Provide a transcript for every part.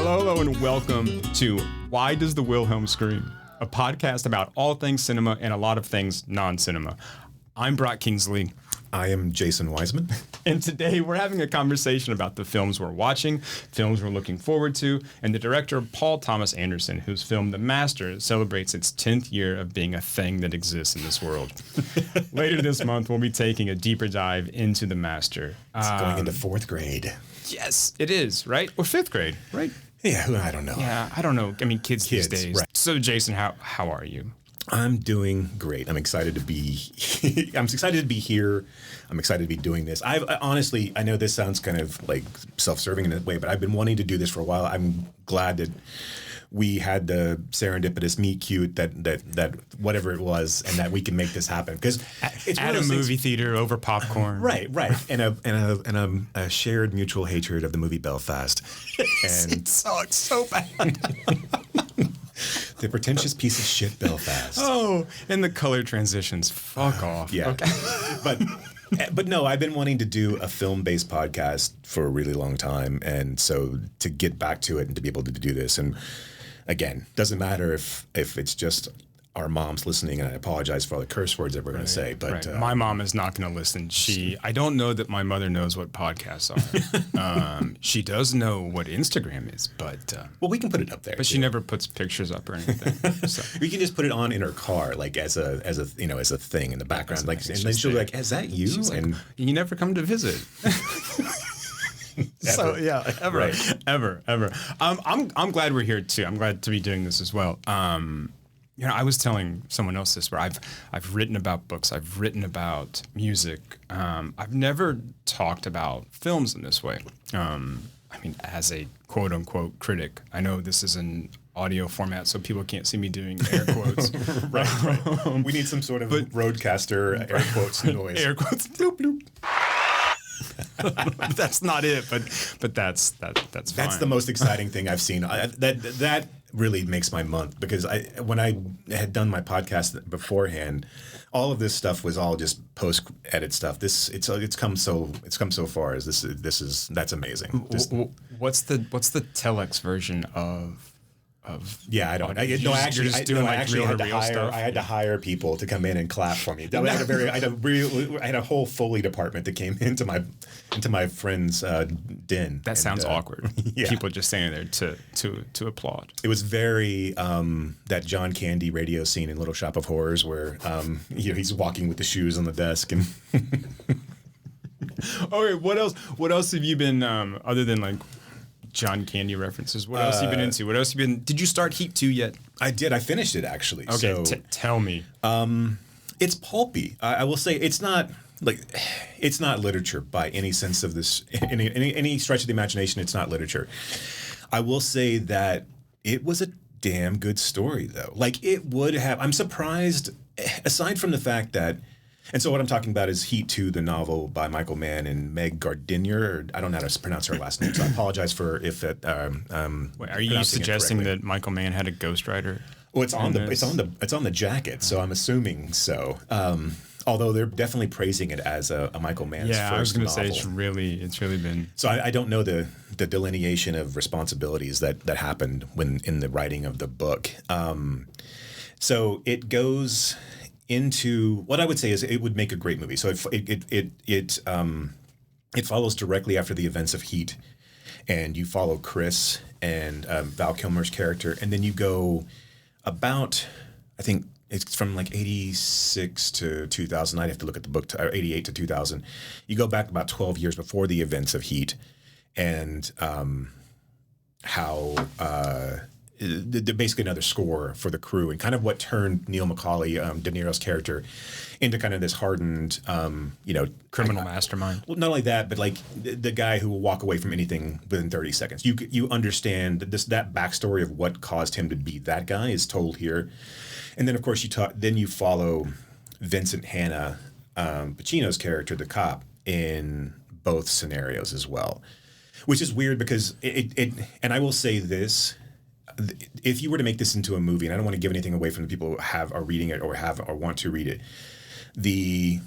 Hello, and welcome to Why Does the Wilhelm Scream? A podcast about all things cinema and a lot of things non-cinema. I'm Brock Kingsley. I am Jason Wiseman. And today we're having a conversation about the films we're watching, films we're looking forward to, and the director Paul Thomas Anderson, whose film The Master celebrates its 10th year of being a thing that exists in this world. Later this month, we'll be taking a deeper dive into The Master. It's going into fourth grade. Yes, it is, right? Or fifth grade, right? Yeah, I don't know. Yeah, I don't know. I mean, kids these days. Right. So, Jason, how are you? I'm doing great. I'm excited to be. I'm excited to be here. I'm excited to be doing this. I honestly, I know this sounds kind of like self-serving in a way, but I've been wanting to do this for a while. I'm glad that we had the serendipitous meet cute that whatever it was, and that we can make this happen because it's at a movie theater over popcorn. Right, and a shared mutual hatred of the movie Belfast, and it's so bad. The pretentious piece of shit Belfast. Oh, and the color transitions. Fuck off. Yeah. Okay. But no, I've been wanting to do a film-based podcast for a really long time. And so to get back to it and to be able to do this, and again, doesn't matter if it's just our moms listening, and I apologize for all the curse words that we're going to say, but my mom is not going to listen. I don't know that my mother knows what podcasts are. She does know what Instagram is, but well, we can put it up there. But she never puts pictures up or anything. So. We can just put it on in her car, like as a thing in the background, like, and then she'll be like, "Is that you?" She's and like, you never come to visit. So yeah, ever. I'm glad we're here too. I'm glad to be doing this as well. You know, I was telling someone else this, where I've written about books, I've written about music. I've never talked about films in this way. I mean, as a quote unquote critic, I know this is an audio format, so people can't see me doing air quotes. right. We need some sort of roadcaster air quotes noise. Air quotes. Bloop, bloop. That's not it, but that's fine. That's the most exciting thing I've seen. That really makes my month, because when I had done my podcast beforehand, all of this stuff was all just post edit stuff. It's come so far as that's amazing. What's the telex version of? Yeah, I don't. I had to hire people to come in and clap for me. I had a whole Foley department that came into my friend's den. That sounds awkward. Yeah. People just standing there to applaud. It was very that John Candy radio scene in Little Shop of Horrors, where he's walking with the shoes on the desk and. Okay, what else have you been other than like John Candy references? What else have you been into? What else have you been? Did you start Heat 2 yet? I did. I finished it actually. Okay, so, tell me. It's pulpy. I will say it's not literature by any sense of this. Any stretch of the imagination, it's not literature. I will say that it was a damn good story, though. Like, it would have. I'm surprised, aside from the fact that. And so what I'm talking about is Heat 2, the novel by Michael Mann and Meg Gardiner. Or I don't know how to pronounce her last name, so I apologize for if it. Wait, are you suggesting that Michael Mann had a ghostwriter? Well, it's on the jacket, so I'm assuming so. Although they're definitely praising it as a Michael Mann's first novel. Yeah, I was going to say it's really been. So I don't know the delineation of responsibilities that happened when in the writing of the book. So it goes into what I would say is it would make a great movie. So it follows directly after the events of Heat, and you follow Chris and Val Kilmer's character, and then you go about, I think it's from like 86 to 2000. I'd have to look at the book, or 88 to 2000. You go back about 12 years before the events of Heat, and how basically another score for the crew, and kind of what turned Neil McCauley, De Niro's character, into kind of this hardened, criminal mastermind. Well, not only that, but like the guy who will walk away from anything within 30 seconds. You understand that backstory of what caused him to be that guy is told here, and then of course you follow Vincent Hanna, Pacino's character, the cop, in both scenarios as well, which is weird because it and I will say this. If you were to make this into a movie, and I don't want to give anything away from the people who are reading it or want to read it, the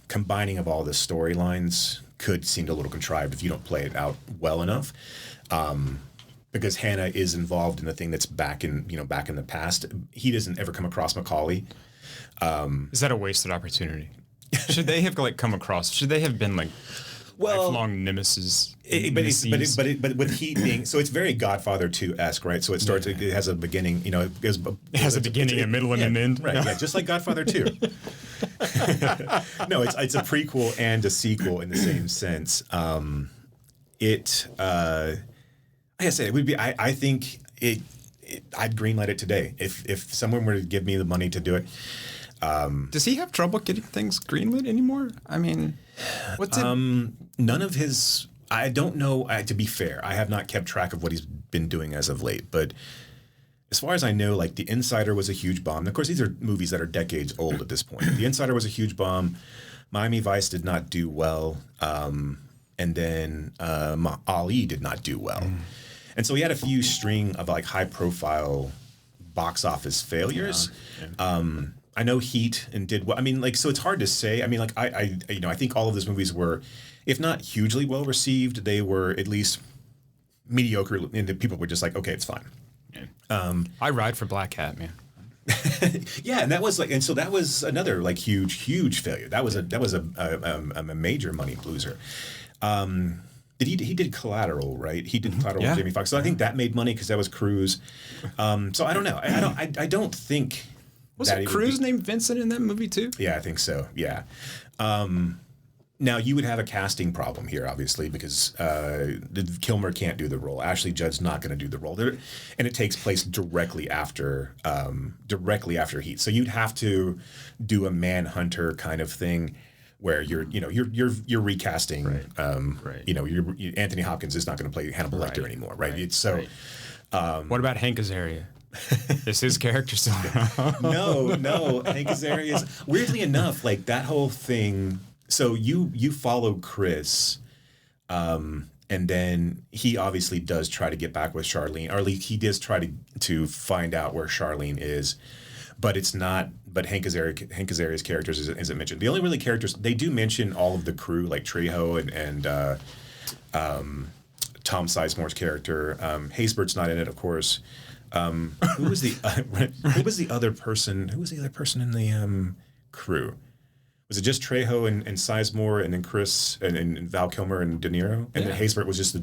combining of all the storylines could seem a little contrived if you don't play it out well enough. because Hannah is involved in the thing that's back in the past. He doesn't ever come across Macaulay. Is that a wasted opportunity? Should they have come across? Should they have been lifelong nemesis? But with Heat being so, it's very Godfather 2-esque, right? So it starts. It has a beginning. It has a beginning, a middle, and an end. Right. Yeah, just like Godfather 2. No, it's a prequel and a sequel in the same sense. Like I said, it would be. I think I'd greenlight it today if someone were to give me the money to do it. Does he have trouble getting things greenlit anymore? I mean, what's it? None of his. I don't know. To be fair, I have not kept track of what he's been doing as of late. But as far as I know, The Insider was a huge bomb. And of course, these are movies that are decades old at this point. The Insider was a huge bomb. Miami Vice did not do well, and then Ali did not do well. And so he had a few string of high-profile box office failures. Yeah. I know Heat and did well. I mean, so it's hard to say. I mean, I think all of those movies were, if not hugely well received, they were at least mediocre. And people were just okay, it's fine. Yeah. I ride for Black Hat, man. Yeah, and that was so that was another huge failure. That was a major money loser. He did Collateral, right? He did Collateral with Jamie Foxx. So I think that made money because that was Cruise. So I don't know. I don't think. Was it Cruise named Vincent in that movie too? Yeah, I think so. Yeah. Now you would have a casting problem here, obviously, because Kilmer can't do the role. Ashley Judd's not going to do the role, and it takes place directly after Heat. So you'd have to do a Manhunter kind of thing, where you're recasting. Right. Anthony Hopkins is not going to play Hannibal Lecter anymore, right? It's so. Right. What about Hank Azaria? Is his character still? No. Hank Azaria is weirdly enough that whole thing. So you follow Chris, and then he obviously does try to get back with Charlene, or at least he does try to find out where Charlene is, but it's not. But Hank Azaria's characters isn't mentioned. The only really characters they do mention all of the crew, like Trejo and Tom Sizemore's character. Haysbert's not in it, of course. Who was the other person? Who was the other person in the crew? Was it just Trejo and Sizemore, and then Chris and Val Kilmer and De Niro, and then Haysbert was just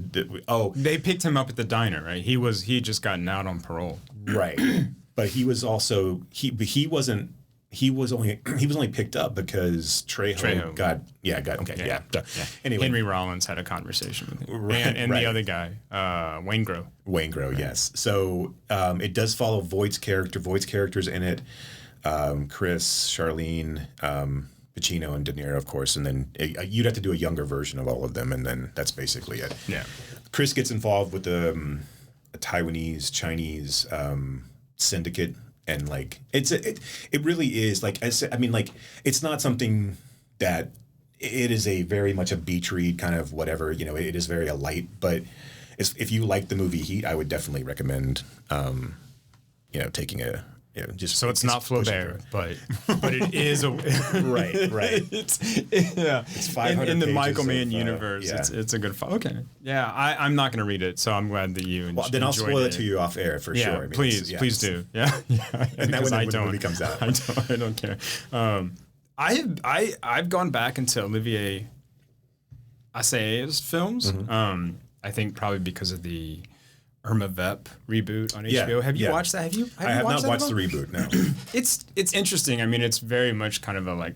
they picked him up at the diner, right? He had just gotten out on parole, right? But he was also he was only picked up because Trejo got okay. Yeah. Anyway, Henry Rollins had a conversation with him, and the other guy, Waingro, yes. So it does follow Voight's character. Voight's character's in it. Chris, Charlene, Pacino, and De Niro, of course, and then you'd have to do a younger version of all of them, and then that's basically it. Yeah. Chris gets involved with a Taiwanese, Chinese syndicate. And it really is it's not something that it is a very much a beach read kind of whatever, it is very light, but if you like the movie Heat, I would definitely recommend taking just so it's not Flaubert, but it is a right. It's 500 in the Michael Mann universe. It's a good okay. Yeah, I'm not going to read it, so I'm glad that you. Well, then I'll spoil it to you off air for sure. I mean, please do. Yeah. And that when the movie comes out, I don't care. I've gone back into Olivier Assayas's films. Mm-hmm. I think probably because of the Irma Vep reboot on HBO. Have you watched that? I have not watched the reboot, no. It's interesting. I mean, it's very much kind of a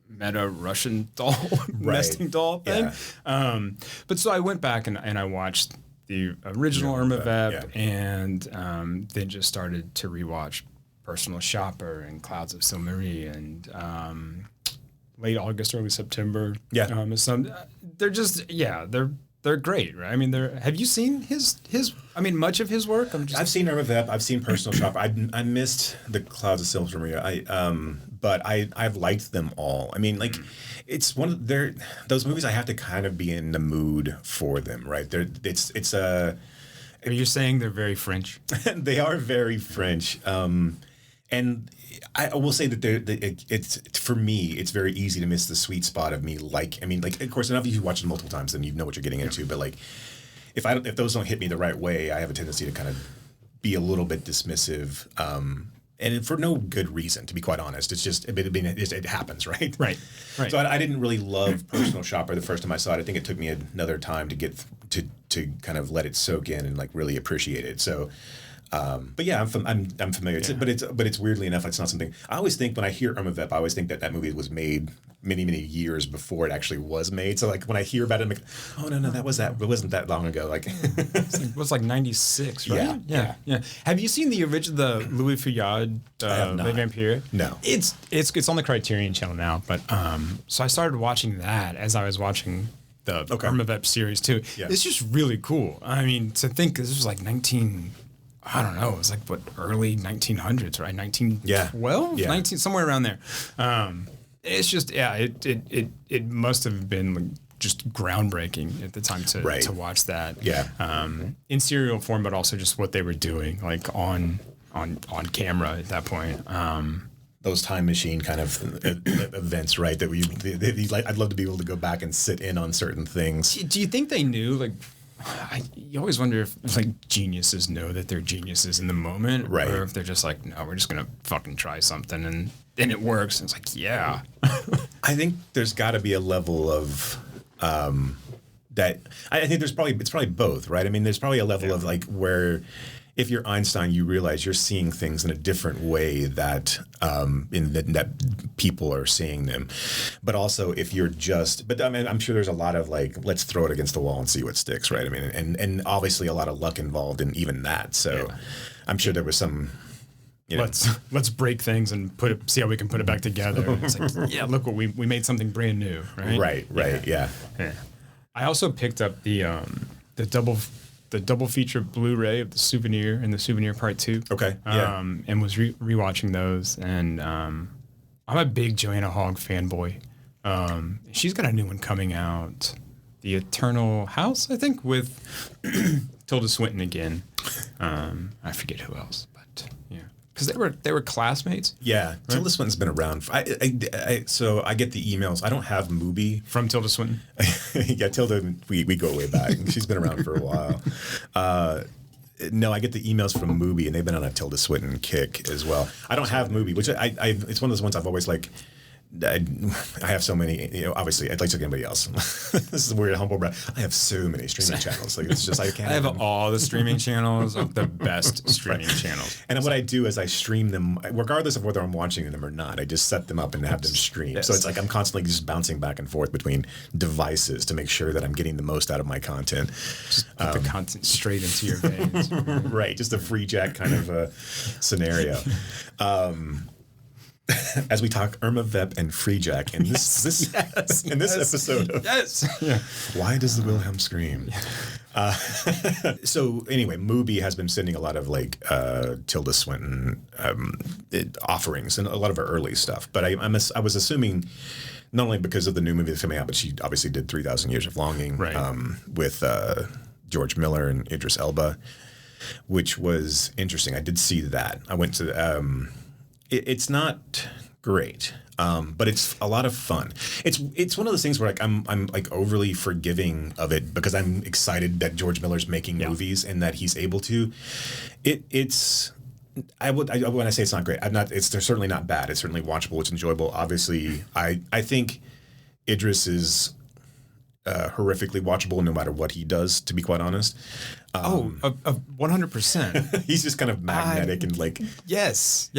meta Russian doll, nesting doll thing. Yeah. But so I went back and I watched the original Irma Vep and then just started to rewatch Personal Shopper and Clouds of Silmarie and late August, early September. Yeah. They're just, they're great, right? I mean, have you seen his? I mean, much of his work. I've seen Irma Vep. I've seen Personal Shopper. I missed the Clouds of Silmarie. But I've liked them all. I mean, it's one of those movies I have to kind of be in the mood for them, right? It's a. Are you saying they're very French? They are very French. And I will say that it's for me, it's very easy to miss the sweet spot of me. Of course, enough of you watch it multiple times, then you know what you're getting into. But if those don't hit me the right way, I have a tendency to kind of be a little bit dismissive. And for no good reason, to be quite honest. It's just, it happens, right? Right. So I didn't really love Personal Shopper the first time I saw it. I think it took me another time to get to kind of let it soak in and like really appreciate it. So, but yeah, I'm familiar. Yeah. But it's weirdly enough, it's not something I always think when I hear Irma Vep. I always think that movie was made many years before it actually was made. So like when I hear about it, I'm like, oh no, it wasn't that long ago. Like it was like 96, right? Yeah. Have you seen the original, the Louis Feuillade, Les Vampires? No. It's on the Criterion Channel now. But so I started watching that as I was watching the Irma Vep series too. Yeah. It's just really cool. I mean, to think this was like I don't know. It was like early 1900s, right? 1912, 19 somewhere around there. It's just it must have been like just groundbreaking at the time to watch that. Yeah. In serial form, but also just what they were doing, like on camera at that point. Those time machine kind of events, right? That like, I'd love to be able to go back and sit in on certain things. Do you think they knew like? You always wonder if like geniuses know that they're geniuses in the moment, right? Or if they're just like, no, we're just gonna fucking try something and it works. And it's like, yeah. I think there's got to be a level of that. I think it's probably both, right? I mean, there's probably a level of like where if you're Einstein, you realize you're seeing things in a different way that that people are seeing them. But also, if you're but I mean, I'm sure there's a lot of like, let's throw it against the wall and see what sticks, right? I mean, and obviously a lot of luck involved in even that. So I'm sure there was some. Let's break things and see how we can put it back together. And it's like, yeah, look what we made something brand new, right? Right. Yeah. I also picked up the double feature Blu-ray of the Souvenir and the Souvenir Part 2. Okay. Yeah. And was rewatching those, and I'm a big Joanna Hogg fanboy. She's got a new one coming out, The Eternal House, I think, with Tilda Swinton again. I forget who else, but yeah, because they were classmates. Yeah, right? Tilda Swinton's been around. So I get the emails. I don't have Mubi from Tilda Swinton. Yeah, Tilda, we go way back. She's been around for a while. No, I get the emails from Mubi, and they've been on a Tilda Swinton kick as well. I don't have Mubi, which it's one of those ones I've always like. I have so many, obviously I'd like to get anybody else. This is weird, humble brag. I have so many streaming channels. Like it's just, I can't. I have all the streaming channels of the best streaming channels. And what I do is I stream them, regardless of whether I'm watching them or not. I just set them up and have them stream. Yes. So it's like I'm constantly just bouncing back and forth between devices to make sure that I'm getting the most out of my content. Just put the content straight into your veins. Right, just a free jack kind of scenario. As we talk Irma Vep and Free Jack in this episode of Why Does the Wilhelm Scream? Yeah. So anyway, Mubi has been sending a lot of like Tilda Swinton offerings and a lot of her early stuff. But I was assuming not only because of the new movie that's coming out, but she obviously did 3,000 Years of Longing with George Miller and Idris Elba, which was interesting. I did see that. I went to It's not great, but it's a lot of fun. It's one of those things where like I'm like overly forgiving of it because I'm excited that George Miller's making movies and that he's able to. When I say it's not great, they're certainly not bad. It's certainly watchable. It's enjoyable. Obviously, I think Idris is horrifically watchable no matter what he does, to be quite honest. 100%. He's just kind of magnetic and like... Yes.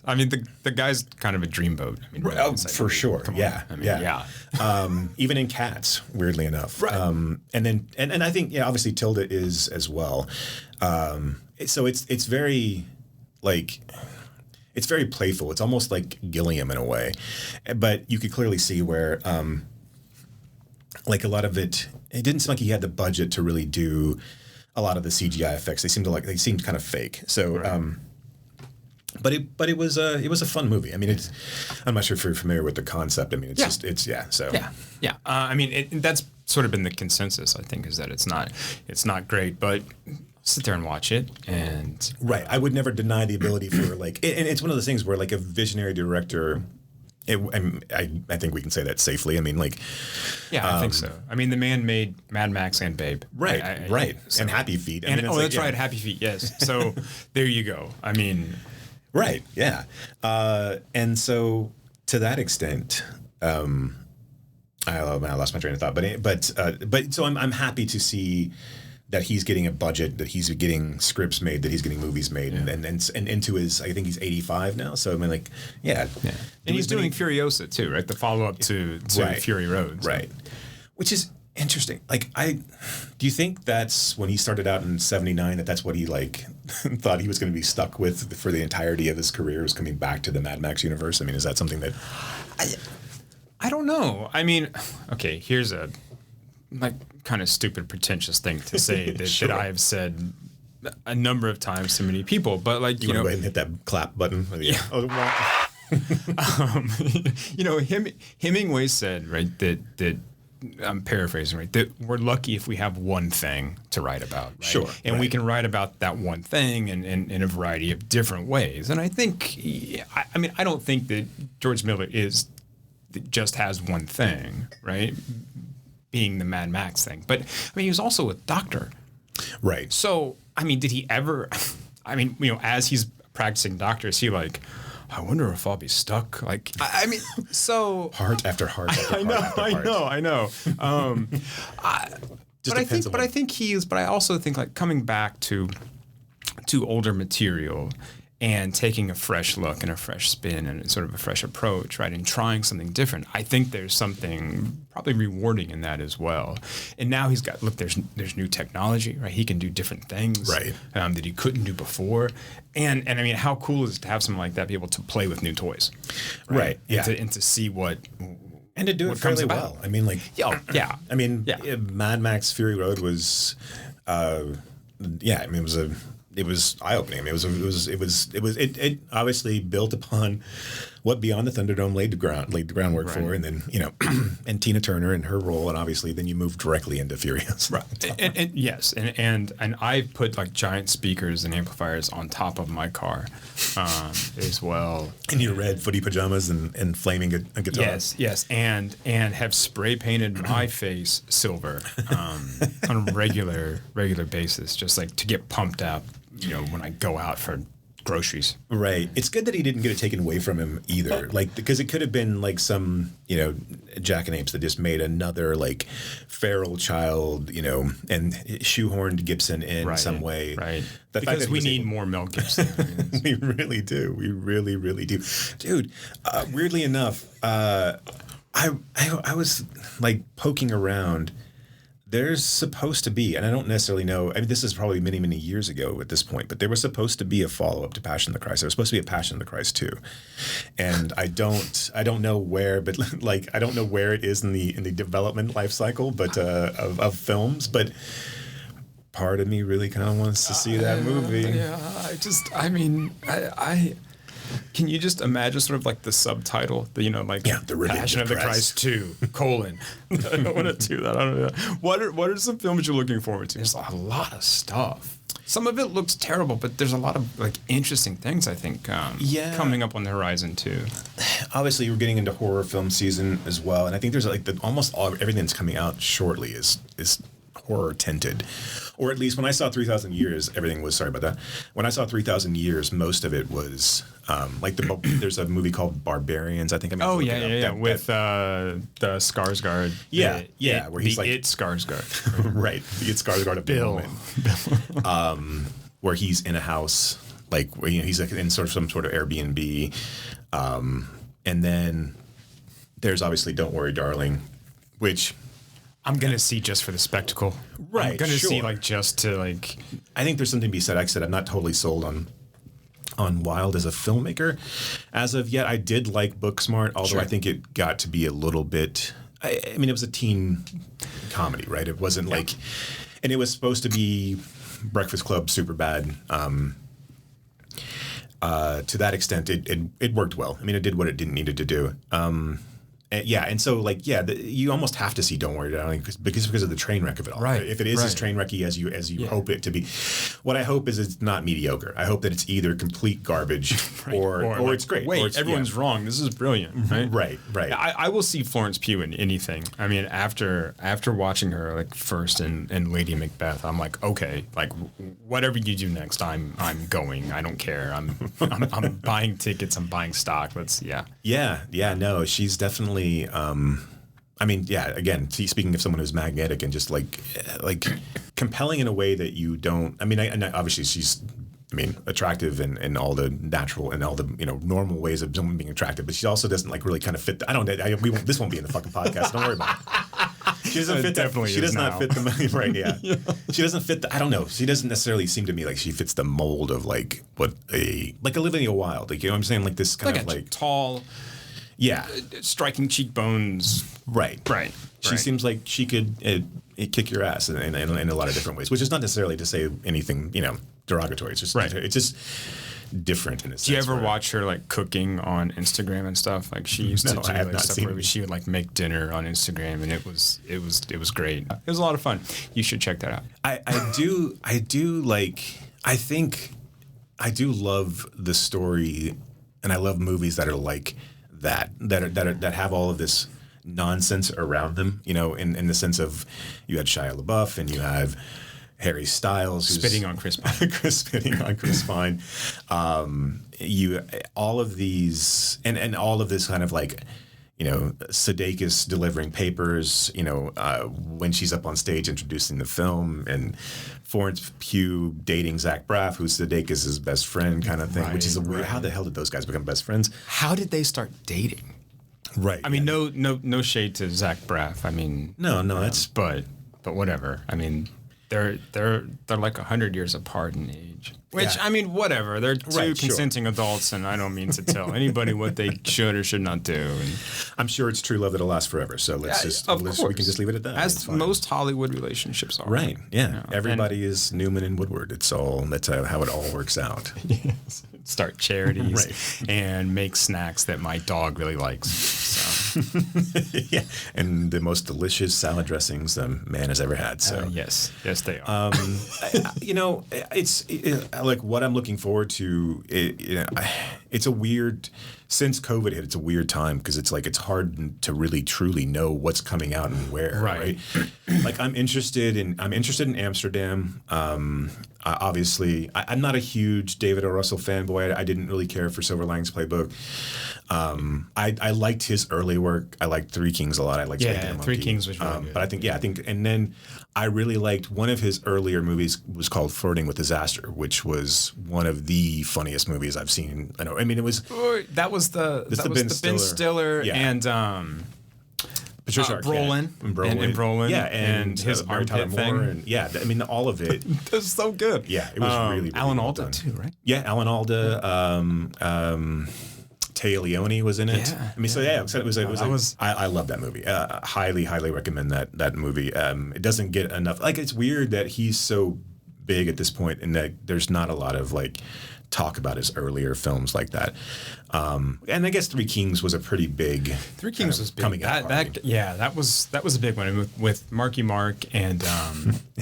I mean, the guy's kind of a dreamboat. I mean, for sure. Yeah. Even in Cats, weirdly enough. Right. And I think, obviously Tilda is as well. So it's very like... It's very playful. It's almost like Gilliam in a way. But you could clearly see where... like a lot of it didn't seem like he had the budget to really do a lot of the CGI effects. They seemed kind of fake. So, but it was a fun movie. I mean, I'm not sure if you're familiar with the concept. I mean, I mean, that's sort of been the consensus, I think, is that it's not great, but sit there and watch it. And I would never deny the ability for like, and it's one of those things where like a visionary director I think we can say that safely. I mean, like, yeah, I think so. I mean, the man made Mad Max and Babe, right, right, so, and Happy Feet. And that's right, Happy Feet. Yes. So there you go. I mean, right, yeah, and so to that extent, I lost my train of thought. But so I'm happy to see that he's getting a budget, that he's getting scripts made, that he's getting movies made, and into his, I think he's 85 now. So I mean, like, yeah. And he's doing Furiosa too, right? The follow up to right. Fury Road, so. Right? Which is interesting. Like, do you think that's when he started out in '79 that's what he like thought he was going to be stuck with for the entirety of his career, was coming back to the Mad Max universe? I mean, is that something that I don't know. I mean, okay, here's a like kind of stupid, pretentious thing to say that, sure. that I have said a number of times to many people, but like, you know, go ahead and hit that clap button. Yeah. Hemingway said, right, that I'm paraphrasing, right, that we're lucky if we have one thing to write about, right? Sure. And we can write about that one thing in a variety of different ways. And I think, I mean, I don't think that George Miller just has one thing, right? Being the Mad Max thing. But, I mean, he was also a doctor. Right. So, I mean, did he ever, I mean, you know, as he's practicing doctor, is he like, I wonder if I'll be stuck? Like, I mean, so. Heart after heart after heart after heart. I know. But I also think like coming back to older material and taking a fresh look and a fresh spin and sort of a fresh approach, right, and trying something different. I think there's something probably rewarding in that as well. And now he's got, look, there's new technology, right? He can do different things, right, that he couldn't do before. And I mean, how cool is it to have something like that, be able to play with new toys, right? Yeah, and to see what. And to do it fairly well. I mean, like, yeah. I mean, Mad Max Fury Road was, I mean, it was eye-opening. I mean, it obviously built upon what Beyond the Thunderdome laid the groundwork for, and then, you know, and Tina Turner and her role, and obviously then you move directly into Furious. Right. and yes, and I put like giant speakers and amplifiers on top of my car as well. In your red footy pajamas and flaming a guitar. Yes, and have spray painted my face silver on a regular basis, just like to get pumped up, you know, when I go out for groceries. Right. It's good that he didn't get it taken away from him either. Like, because it could have been like some, you know, jackanapes that just made another like feral child, you know, and shoehorned Gibson in some way. Right. Because we need more Mel Gibson. We really do. We really, really do. Dude, weirdly enough, I was like poking around. There's supposed to be, and I don't necessarily know, I mean, this is probably many, many years ago at this point, but there was supposed to be a follow-up to Passion of the Christ. There was supposed to be a Passion of the Christ 2. And I don't know where, but like, I don't know where it is in the development life cycle, but of films, but part of me really kind of wants to see that movie. Yeah, I can you just imagine sort of like the subtitle, the Passion of the Christ 2, : I don't want to do that. I don't know. What are some films you're looking forward to? There's a lot of stuff. Some of it looks terrible, but there's a lot of like interesting things, I think, coming up on the horizon too. Obviously, we're getting into horror film season as well, and I think there's like almost everything that's coming out shortly is horror tinted. Or at least when I saw 3,000 Years, everything was, sorry about that. When I saw 3,000 Years, most of it was like there's a movie called Barbarians, I think. With the Skarsgård. Where he's like It Skarsgård. Right, the It Skarsgård of Bill. Where he's in a house, like where, you know, he's like in sort of some sort of Airbnb, and then there's obviously Don't Worry, Darling, which I'm going to see just for the spectacle. Right, I'm going to see like just to like. I think there's something to be said. Like I said, I'm not totally sold on Wilde as a filmmaker. As of yet, I did like Booksmart, although I think it got to be a little bit. I mean, it was a teen comedy, right? It wasn't like, and it was supposed to be Breakfast Club Superbad. To that extent, it worked well. I mean, it did what it needed to do. And so like you almost have to see Don't Worry Darling because of the train wreck of it all. Right. If it is as train wrecky as you hope it to be, what I hope is it's not mediocre. I hope that it's either complete garbage or it's great. Wait, everyone's wrong. This is brilliant. Right. Right. I will see Florence Pugh in anything. I mean, after watching her like first in Lady Macbeth, I'm like, okay, like whatever you do next, I'm going. I don't care. I'm buying tickets. I'm buying stock. No, she's definitely. Again, speaking of someone who's magnetic and just like compelling in a way that you don't. I mean, obviously she's. Attractive in all the natural and all the normal ways of someone being attractive, but she also doesn't like really kind of fit. This won't be in the fucking podcast. Don't worry about it. She doesn't fit. She does not fit the right. Yeah. She doesn't fit. I don't know. She doesn't necessarily seem to me like she fits the mold of like what like Olivia Wilde. Like what I'm saying, like this kind of like tall. Yeah. Striking cheekbones. Right. She seems like she could kick your ass in a lot of different ways, which is not necessarily to say anything, derogatory. It's just it's just different in a sense. Do you ever watch her like cooking on Instagram and stuff? Like she used to do like stuff where she would like make dinner on Instagram, and it was great. It was a lot of fun. You should check that out. I do love the story, and I love movies that are like that have all of this nonsense around them, in the sense of you had Shia LaBeouf and you have Harry Styles spitting on Chris Pine. Spitting on Chris Pine. All of these and all of this kind of like, Sudeikis delivering papers, when she's up on stage introducing the film, and Florence Pugh dating Zach Braff, who's Sudeikis' best friend kind of thing, which is a weird. How the hell did those guys become best friends? How did they start dating? Right. I mean, no shade to Zach Braff. I mean, no, that's but whatever. I mean, they're like 100 years apart in age. Which, I mean, whatever. They're two consenting adults, and I don't mean to tell anybody what they should or should not do. And I'm sure it's true love that'll last forever. So we can just leave it at that. As most Hollywood relationships are. Right. Yeah. Everybody is Newman and Woodward. That's how it all works out. Yes. Start charities and make snacks that my dog really likes. So. Yeah. And the most delicious salad dressings Mann has ever had. So yes, they are. It's like what I'm looking forward to. It's a weird. Since COVID hit, it's a weird time because it's like it's hard to really truly know what's coming out and where. Right. Like I'm interested in Amsterdam. Obviously, I'm not a huge David O. Russell fanboy. I didn't really care for Silver Linings Playbook. I liked his early work. I liked Three Kings a lot. I liked Three Kings was really good. But I think, and then I really liked one of his earlier movies was called Flirting with Disaster, which was one of the funniest movies I've seen. I mean, it was that was the Ben Stiller and Patricia Brolin and Brolin, and his armpit thing. I mean, all of it. That's so good. Yeah, it was really Alan well Alda done. too, right? Yeah, Alan Alda. Taya Leone was in it. Yeah, I mean, I love that movie. Highly recommend that movie. It doesn't get enough. Like, it's weird that he's so big at this point, and that there's not a lot of like talk about his earlier films like that. And I guess Three Kings was a pretty big. Three Kings was big. Coming out. That was a big one with Marky Mark and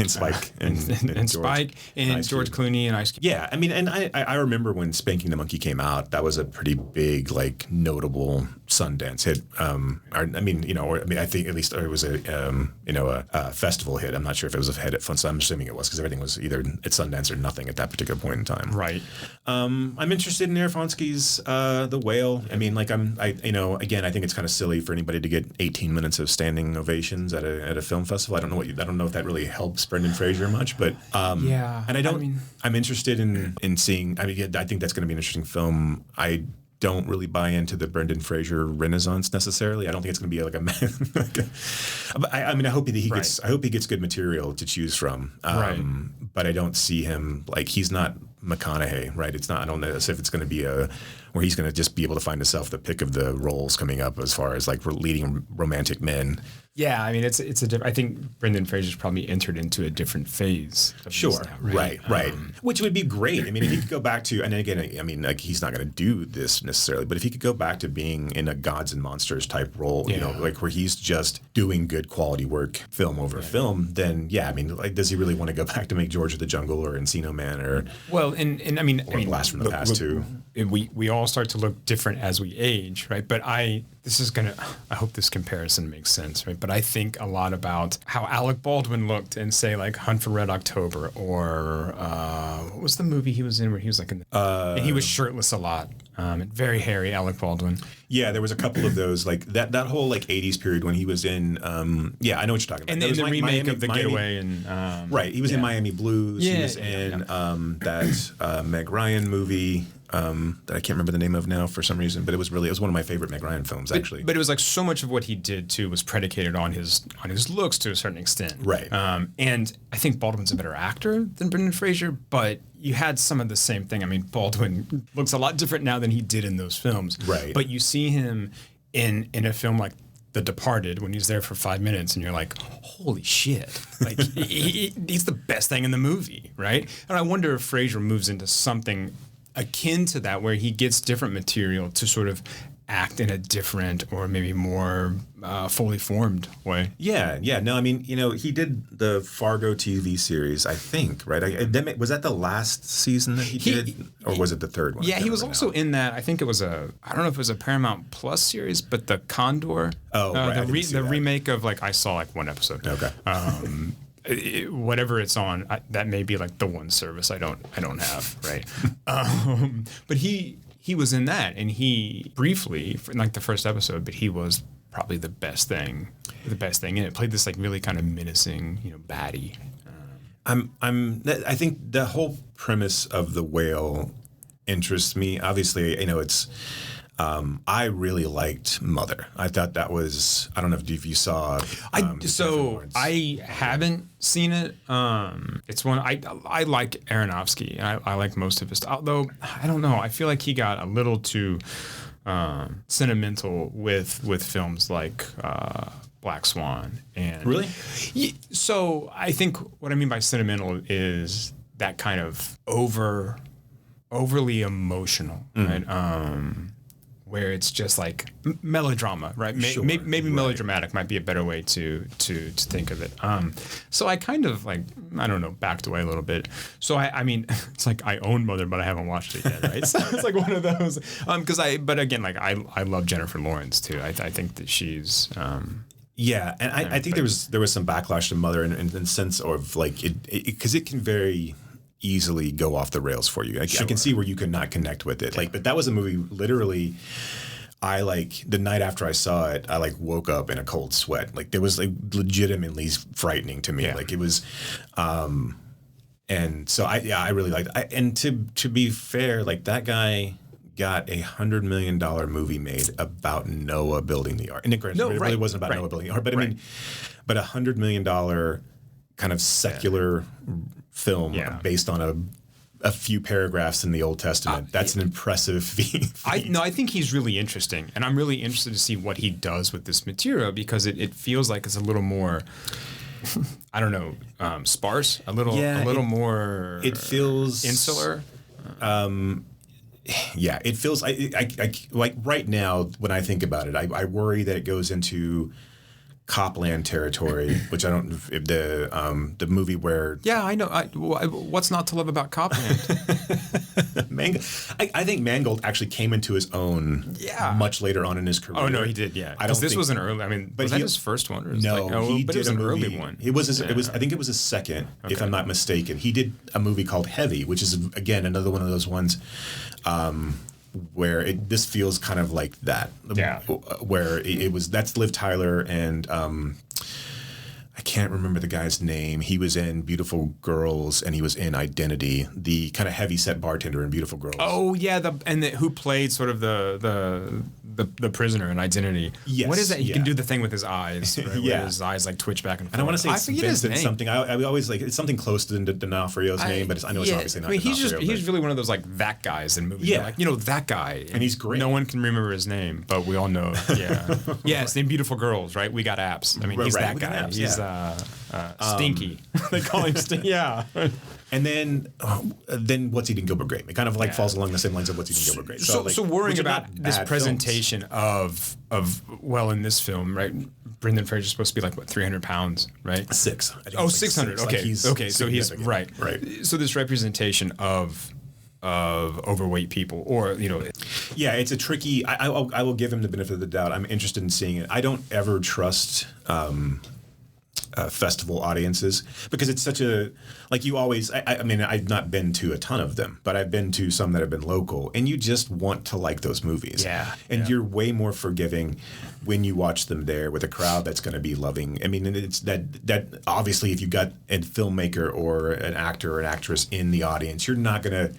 Spike and Spike and George Clooney and Ice Cube. Yeah, I mean, and I remember when Spanking the Monkey came out, that was a pretty big, like, notable Sundance hit. I think at least it was a festival hit. I'm not sure if it was a hit at Fun. So I'm assuming it was because everything was either at Sundance or nothing at that particular point in time. Right. I'm interested in Aronofsky's The Whale. I mean, like again, I think it's kind of silly for anybody to get 18 minutes of standing ovations at a film festival. I don't know if that really helps Brendan Fraser much, but and I'm interested in seeing. I mean, I think that's going to be an interesting film. I don't really buy into the Brendan Fraser renaissance necessarily. I don't think it's going to be like a man. I hope he gets good material to choose from. But I don't see him like he's not McConaughey, right? It's not. I don't know if it's going to be where he's going to just be able to find himself the pick of the roles coming up as far as like leading romantic men. Yeah, I mean, it's I think Brendan Fraser's probably entered into a different phase. Sure, right. Which would be great. I mean, if he could go back to, and again, I mean, like he's not going to do this necessarily, but if he could go back to being in a Gods and Monsters type role, you know, like where he's just doing good quality work, film over film, then I mean, like, does he really want to go back to make George of the Jungle or Encino Man or? Well, and I mean, Blast from the Past too. We all start to look different as we age, right? But I hope this comparison makes sense, right? But I think a lot about how Alec Baldwin looked in, say, like Hunt for Red October, or what was the movie he was in where he was like, and he was shirtless a lot, very hairy Alec Baldwin. Yeah, there was a couple of those, like that whole like 80s period when he was in, I know what you're talking about. And in the remake of The Getaway. And right, he was in Miami Blues. He was in that Meg Ryan movie. That I can't remember the name of now for some reason, but it was one of my favorite Meg Ryan films, actually. But it was like so much of what he did too was predicated on his looks to a certain extent, right? And I think Baldwin's a better actor than Brendan Fraser, but you had some of the same thing. I mean, Baldwin looks a lot different now than he did in those films, right? But you see him in a film like The Departed when he's there for 5 minutes, and you're like, holy shit! Like he's the best thing in the movie, right? And I wonder if Fraser moves into something akin to that, where he gets different material to sort of act in a different or maybe more fully formed way. Yeah. No, I mean, you know, he did the Fargo TV series, I think, right? Was that the last season that he did, or was it the third one? Yeah, he was also in that. I think it was I don't know if it was a Paramount Plus series, but the Condor. Oh, right. The remake of, like, I saw like one episode. Okay. Whatever it's on, that may be like the one service I don't have, right? But he was in that, and he briefly, in like the first episode, but he was probably the best thing in it. Played this like really kind of menacing, you know, baddie. I think the whole premise of The Whale interests me. Obviously, you know, it's. I really liked Mother. I thought that was. I don't know if you saw. I haven't seen it. It's one I like Aronofsky, and I like most of his stuff. Although I don't know, I feel like he got a little too sentimental with films like Black Swan. And really. So I think what I mean by sentimental is that kind of overly emotional, right? Where it's just like melodrama, right? Maybe melodramatic might be a better way to think of it. So I kind of like, I don't know, backed away a little bit. So I mean, it's like I own Mother, but I haven't watched it yet, right? So it's like one of those. But again, like I love Jennifer Lawrence too. I think that she's. Yeah, and I think there was some backlash to Mother in the sense of like because it can very easily go off the rails for you. I can see where you could not connect with it. Like, but that was a movie literally. I like the night after I saw it, I like woke up in a cold sweat. Like, it was like legitimately frightening to me. Yeah. Like it was, and so I really liked it. And to be fair, like that guy got $100 million movie made about Noah building the ark. And it really wasn't about Noah building the ark, but I mean, but $100 million kind of secular film based on a few paragraphs in the Old Testament. That's an impressive feat. I think he's really interesting, and I'm really interested to see what he does with this material, because it feels like it's a little more, I don't know, sparse, a little more. It feels insular. Yeah, it feels like right now when I think about it, I worry that it goes into Copland territory, which I don't. If the movie where I know. What's not to love about Copland? I think Mangold actually came into his own much later on in his career. Oh no, he did. Yeah, because this was an early. I mean, was that his first one? Or he did an early one. It was. It was. I think it was his second, if I'm not mistaken. He did a movie called Heavy, which is again another one of those ones. Where this feels kind of like that, where that's Liv Tyler and I can't remember the guy's name. He was in Beautiful Girls and he was in Identity, the kind of heavy set bartender in Beautiful Girls. Oh yeah, who played sort of the the prisoner in Identity. Yes. What is that? He can do the thing with his eyes, right? Where his eyes like twitch back and forth. And I want to say it's Vincent something. I always like it's something close to D'Onofrio's name, but I know it's obviously not. I mean, he's really one of those like that guys in movies. Yeah, like that guy, and he's great. No one can remember his name, but we all know. Yeah, yeah. It's named Beautiful Girls, right? We Got Apps. I mean, he's that guy. He's Stinky. They call him Stinky. Yeah. And then What's Eating Gilbert Grape? It kind of like falls along the same lines of What's Eating Gilbert Grape. So worrying about this presentation of in this film, right? Brendan Fraser's supposed to be like what, 300 pounds, right? 6. 600. Okay. Okay. So he's right. So this representation of overweight people, or yeah, it's a tricky. I will give him the benefit of the doubt. I'm interested in seeing it. I don't ever trust festival audiences because it's such a you always. I mean, I've not been to a ton of them, but I've been to some that have been local, and you just want to like those movies. Yeah, and you're way more forgiving when you watch them there with a crowd that's going to be loving. I mean, and it's that obviously if you got a filmmaker or an actor or an actress in the audience, you're not going to.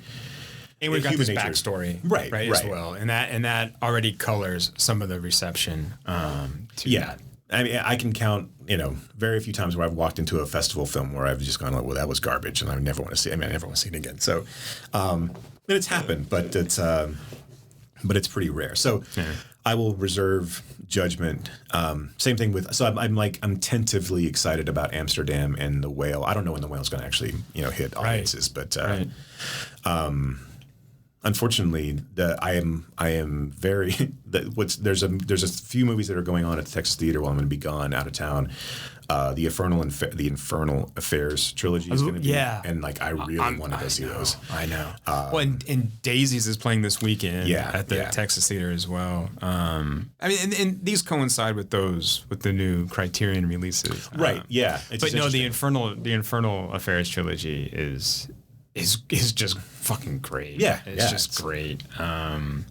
And we've got this backstory, right, as well, and that already colors some of the reception. To that. I mean, I can count, very few times where I've walked into a festival film where I've just gone like, well, that was garbage, and I never want to see it. I mean, I never want to see it again. So, and it's happened, but it's pretty rare. So, I will reserve judgment. Same thing with. So I'm tentatively excited about Amsterdam and The Whale. I don't know when The Whale's going to actually hit audiences, but. Unfortunately, I am very. There's a few movies that are going on at the Texas Theater while I'm going to be gone out of town. The Infernal Affairs trilogy is going to be, and I really want to go see those. I know. Well, and Daisies is playing this weekend at the Texas Theater as well. I mean, and these coincide with the new Criterion releases, right? Yeah, but no, the Infernal Affairs trilogy is just fucking great. Yeah, it's just great. I'm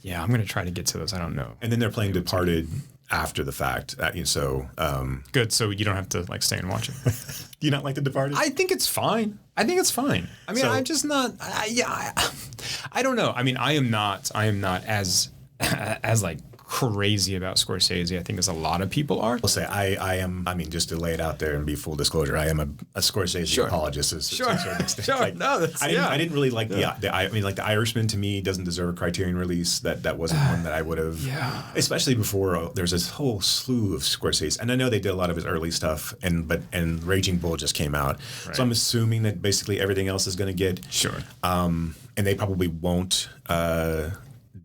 gonna try to get to those. I don't know. And then they're playing Departed after the fact. Good. So you don't have to stay and watch it. Do you not like The Departed? I think it's fine. I mean, I'm just not. I don't know. I mean, I am not as crazy about Scorsese, I think, as a lot of people are. I'll say I am. I mean, just to lay it out there and be full disclosure, I am a Scorsese apologist to a certain extent. Sure. I didn't really like The Irishman to me doesn't deserve a Criterion release. That wasn't one that I would have. Yeah. Especially before there's this whole slew of Scorsese, and I know they did a lot of his early stuff, and Raging Bull just came out, so I'm assuming that basically everything else is going to get and they probably won't.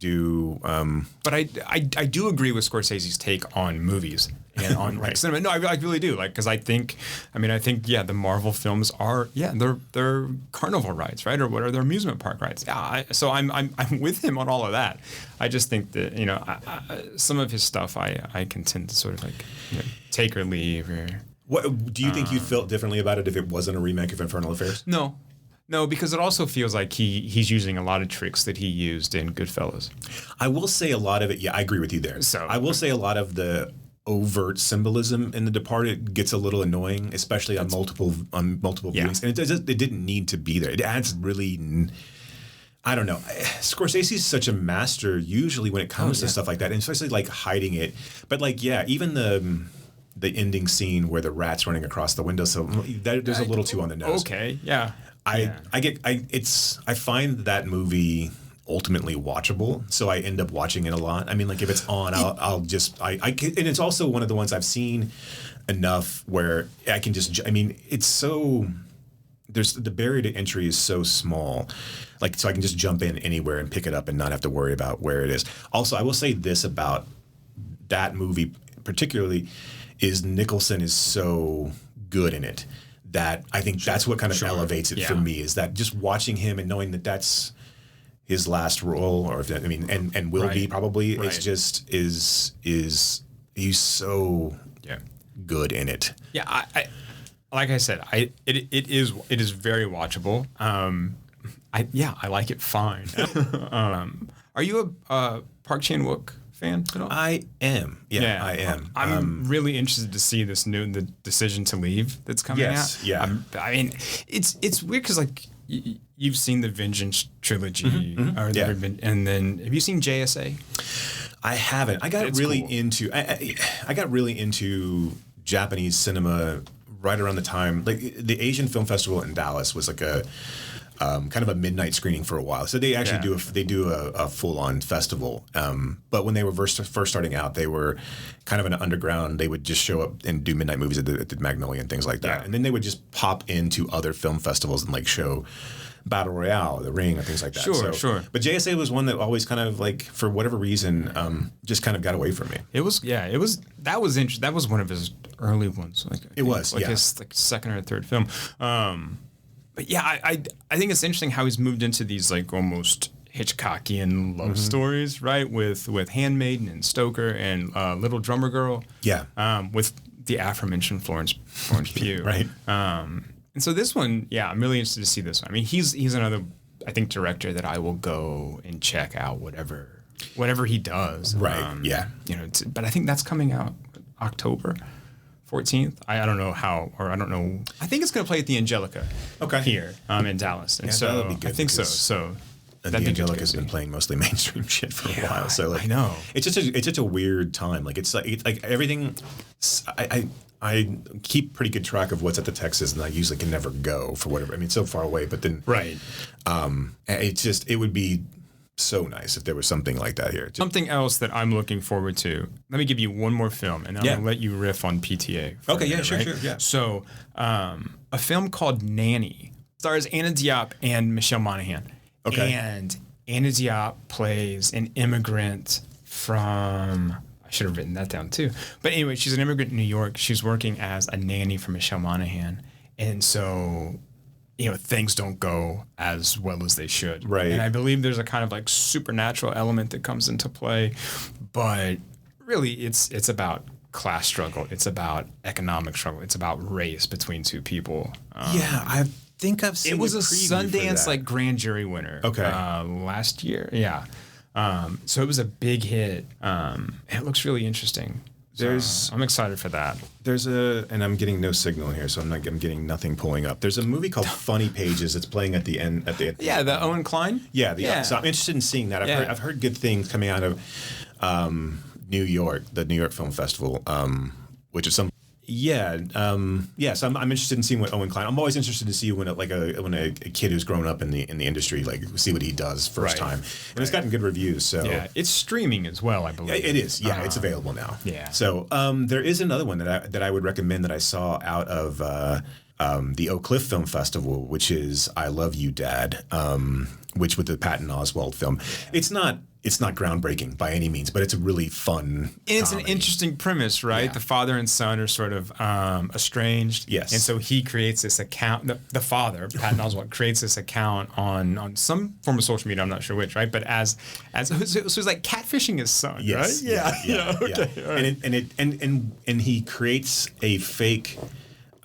But I do agree with Scorsese's take on movies and on cinema. No, I really do. Because I think the Marvel films are they're carnival rides, right? Or what are their amusement park rides? Yeah. So I'm with him on all of that. I just think that some of his stuff I can tend to sort of take or leave. Or what do you think you felt differently about it if it wasn't a remake of Infernal Affairs? No, because it also feels like he's using a lot of tricks that he used in Goodfellas. I will say a lot of it. Yeah, I agree with you there. So I will say a lot of the overt symbolism in The Departed gets a little annoying, especially on multiple viewings. And it didn't need to be there. It adds really. I don't know. Scorsese is such a master usually when it comes to stuff like that, and especially hiding it. But even the ending scene where the rat's running across the window, so there's a little too on the nose. Okay, yeah. I find that movie ultimately watchable, so I end up watching it a lot. I mean, if it's on, I'll just and it's also one of the ones I've seen enough where I can just. I mean, it's so. The barrier to entry is so small, so I can just jump in anywhere and pick it up and not have to worry about where it is. Also, I will say this about that movie particularly is Nicholson is so good in it. That I think that's what kind of elevates it for me, is that just watching him and knowing that that's his last role, or and will be probably. It's just is he's so good in it. Yeah, I like I said, it is very watchable. I like it fine. Are you a Park Chan-wook fan at all? I am. Yeah, I am. I'm really interested to see the decision to leave that's coming out. Yeah. I mean, it's weird because you've seen the Vengeance trilogy, and then have you seen JSA? I haven't. I got It's really cool. into. I got really into Japanese cinema right around the time, like the Asian Film Festival in Dallas was like a kind of a midnight screening for a while. So they actually do a full on festival. But when they were first starting out, they were kind of an underground. They would just show up and do midnight movies at the Magnolia and things like that. Yeah. And then they would just pop into other film festivals and like show Battle Royale, The Ring, and things like that. Sure. But JSA was one that always kind of like, for whatever reason, just kind of got away from me. That was interesting. That was one of his early ones. His like second or third film. But yeah, I think it's interesting how he's moved into these like almost Hitchcockian love stories, right? With Handmaiden and Stoker and Little Drummer Girl. Yeah. With the aforementioned Florence Pugh. Right. And so this one, yeah, I'm really interested to see this one. I mean, he's another, I think, director that I will go and check out whatever he does. Right. Yeah. But I think that's coming out October 14th. I don't know how, or I don't know. I think it's going to play at the Angelica. Okay. Here in Dallas. And so that'll be good. I think so. So the Angelica's been playing mostly mainstream shit for a while. So like, I know it's such a weird time. Like it's like everything. I keep pretty good track of what's at the Texas, and I usually can never go for whatever. I mean, it's so far away, but then it would be so nice if there was something like that here. Something else that I'm looking forward to. Let me give you one more film, and I'm going to let you riff on PTA. Sure. Yeah. So, a film called Nanny stars Anna Diop and Michelle Monaghan. Okay. And Anna Diop plays an immigrant from... I should have written that down too. But anyway, she's an immigrant in New York. She's working as a nanny for Michelle Monaghan. And so... things don't go as well as they should. Right. And I believe there's a kind of like supernatural element that comes into play, but really it's about class struggle. It's about economic struggle. It's about race between two people. I think I've seen it was a preview Sundance like grand jury winner. Okay. Last year. Yeah. So it was a big hit. It looks really interesting. I'm excited for that. And I'm getting no signal here, so I'm getting nothing pulling up. There's a movie called Funny Pages that's playing at the end. The Owen Klein. So I'm interested in seeing that. I've heard good things coming out of New York, the New York Film Festival, which is some. So I'm interested in seeing what Owen Klein. I'm always interested to see when a kid who's grown up in the industry, like, see what he does first time. And it's gotten good reviews. So it's streaming as well, I believe. It is. Yeah, it's available now. Yeah. So there is another one that I would recommend that I saw out of the Oak Cliff Film Festival, which is I Love You, Dad, which with the Patton Oswalt film. It's not groundbreaking by any means, but it's a really fun It's comedy. An interesting premise, right? Yeah. The father and son are sort of estranged. Yes. And so he creates this account, the father, Patton Oswalt, creates this account on some form of social media, I'm not sure which, right? But so it's like catfishing his son, yes. right? Yeah. Okay. Right. And he creates a fake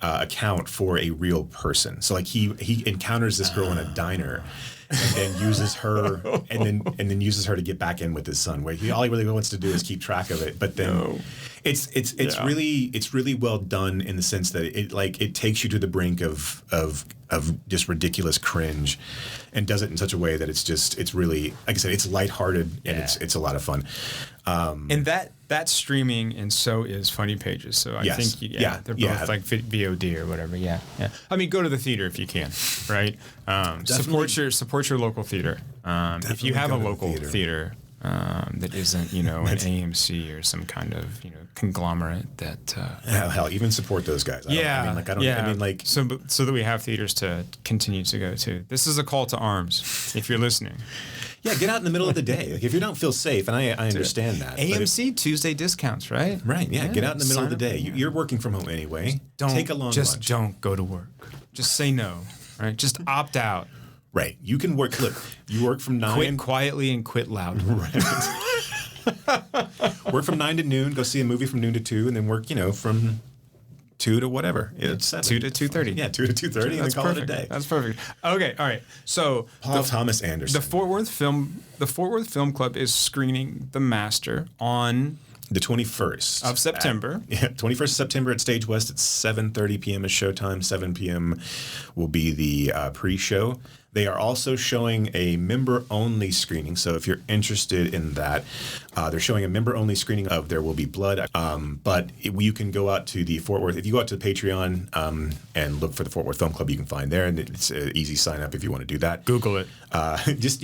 account for a real person. So like he encounters this girl in a diner and then uses her and then uses her to get back in with his son, where all he really wants to do is keep track of it. But then it's really well done in the sense that it takes you to the brink of just ridiculous cringe, and does it in such a way that it's really, like I said, it's lighthearted and it's a lot of fun. And that's streaming, and so is Funny Pages. So I think they're both like VOD or whatever. Yeah. I mean, go to the theater if you can, right? Support your local theater. If you have a local theater that isn't, an AMC or some kind of conglomerate that. Hell, even support those guys. So that we have theaters to continue to go to. This is a call to arms. If you're listening. Yeah, get out in the middle of the day. Like if you don't feel safe, and I understand that. AMC Tuesday discounts, right? Right. Yeah. Get out in the middle of the day. You're working from home anyway. Take a long lunch. Don't go to work. Just say no. Right. Just opt out. Right. You can work. Look, you work from 9. Quit quietly and quit loudly. Right. Work from 9 to noon. Go see a movie from noon to 2, and then work. From 2 to whatever. It's 2 to 2:30. Yeah, 2 to 2:30, and then call it a day. That's perfect. Okay, all right. So Paul Thomas Anderson. The Fort Worth Film Club is screening The Master on the 21st of September. 21st of September at Stage West at 7:30 p.m. is showtime. 7 p.m. will be the pre-show. They are also showing a member-only screening. So if you're interested in that, they're showing a member-only screening of There Will Be Blood. But you can go out to the Fort Worth. If you go out to Patreon and look for the Fort Worth Film Club, you can find there, and it's an easy sign up if you want to do that. Google it. Just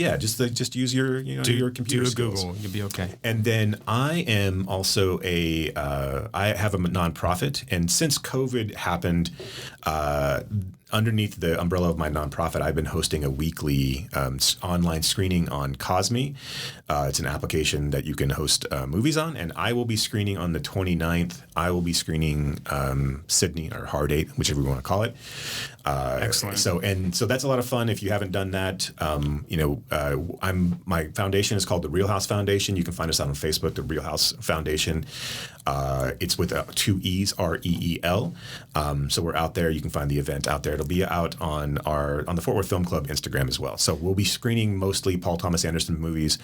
use your your computer skills. Google. You'll be okay. And then I am also I have a nonprofit, and since COVID happened, underneath the umbrella of my nonprofit, I've been hosting a weekly online screening on Cosme. It's an application that you can host movies on, and I will be screening on the 29th. I will be screening Sydney, or Hard 8, whichever you want to call it. Excellent. So that's a lot of fun. If you haven't done that, my foundation is called the Real House Foundation. You can find us out on Facebook, the Real House Foundation. It's with 2 E's, REEL. So we're out there. You can find the event out there. It'll be out on the Fort Worth Film Club Instagram as well. So we'll be screening mostly Paul Thomas Anderson movies.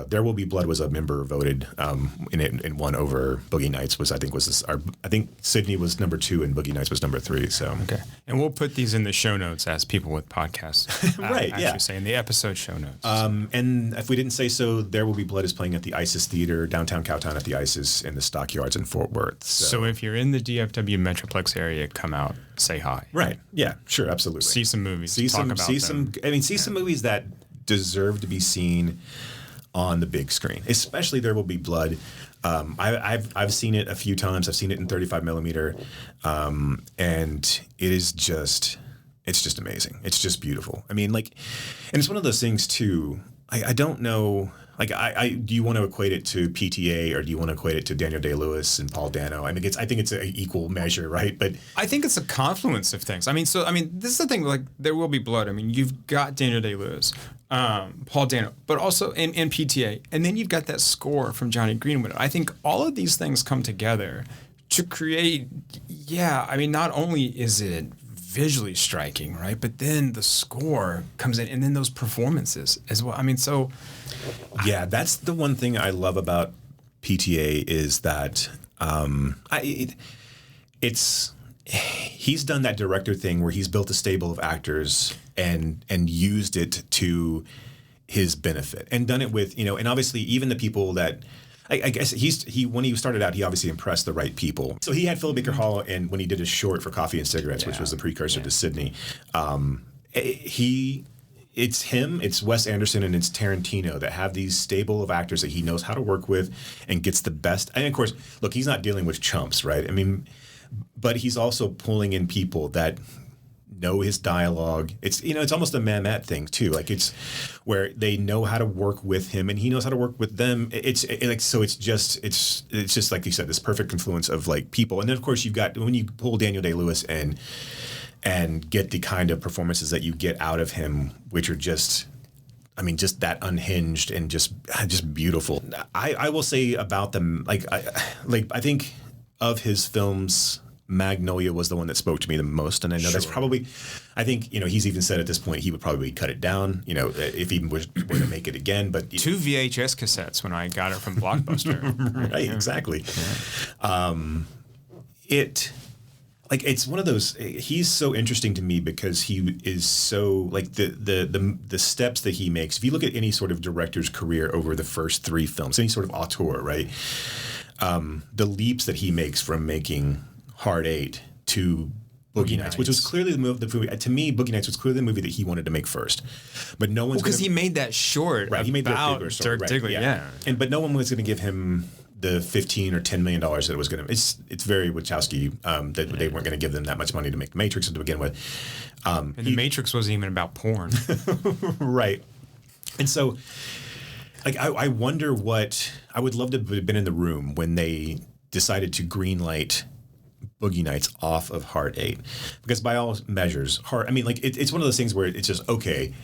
There Will Be Blood was a member voted and won over Boogie Nights. I think Sydney was number 2 and Boogie Nights was number 3. So okay, and we'll put these in the show notes as people with podcasts, right? Yeah, say in the episode show notes. And if we didn't say so, There Will Be Blood is playing at the ISIS Theater, downtown Cowtown at the ISIS in the Stockyards in Fort Worth. So if you're in the DFW Metroplex area, come out, say hi. Right? Yeah, sure, absolutely. See some movies. See some movies that deserve to be seen on the big screen, especially There Will Be Blood. I've seen it a few times. I've seen it in 35 millimeter, and it's just amazing. It's just beautiful. I mean, and it's one of those things too. I don't know. Do you want to equate it to PTA, or do you want to equate it to Daniel Day-Lewis and Paul Dano? I think it's an equal measure, right? But I think it's a confluence of things. This is the thing. There Will Be Blood. You've got Daniel Day-Lewis, Paul Dano, but also in PTA, and then you've got that score from Johnny Greenwood. I think all of these things come together to create. Yeah, not only is it visually striking, right? But then the score comes in, and then those performances as well. Yeah, that's the one thing I love about PTA is that he's done that director thing where he's built a stable of actors and used it to his benefit, and done it with and obviously even the people that. I guess when he started out, he obviously impressed the right people. So he had Philip Baker Hall, and when he did his short for Coffee and Cigarettes, which was the precursor to Sydney, it's him, it's Wes Anderson, and it's Tarantino that have these stable of actors that he knows how to work with and gets the best. And of course, look, he's not dealing with chumps, right? But he's also pulling in people that know his dialogue. It's it's almost a Mamet thing too. It's where they know how to work with him and he knows how to work with them. It's just like you said, this perfect confluence of people. And then of course you've got when you pull Daniel Day-Lewis and get the kind of performances that you get out of him, which are just that unhinged and just beautiful. I will say about them, I think of his films, Magnolia was the one that spoke to me the most, and I know that's probably. I think he's even said at this point he would probably cut it down. If he were to make it again. But 2 VHS cassettes when I got it from Blockbuster. Right, exactly. It's one of those. He's so interesting to me because he is so the steps that he makes. If you look at any sort of director's career over the first 3 films, any sort of auteur, right, the leaps that he makes from making Hard 8 to Boogie Nights, which was clearly the movie. To me, Boogie Nights was clearly the movie that he wanted to make first. But no one's because he made that short. Right, he made that bigger Dirk Diggler. Yeah. But no one was going to give him the $15 or $10 million that it was going to. It's very Wachowski that they weren't going to give them that much money to make The Matrix to begin with. And The Matrix wasn't even about porn, right? And so, I wonder what I would love to have been in the room when they decided to greenlight Boogie Nights off of Hard 8, because by all measures, it's one of those things where it's just okay.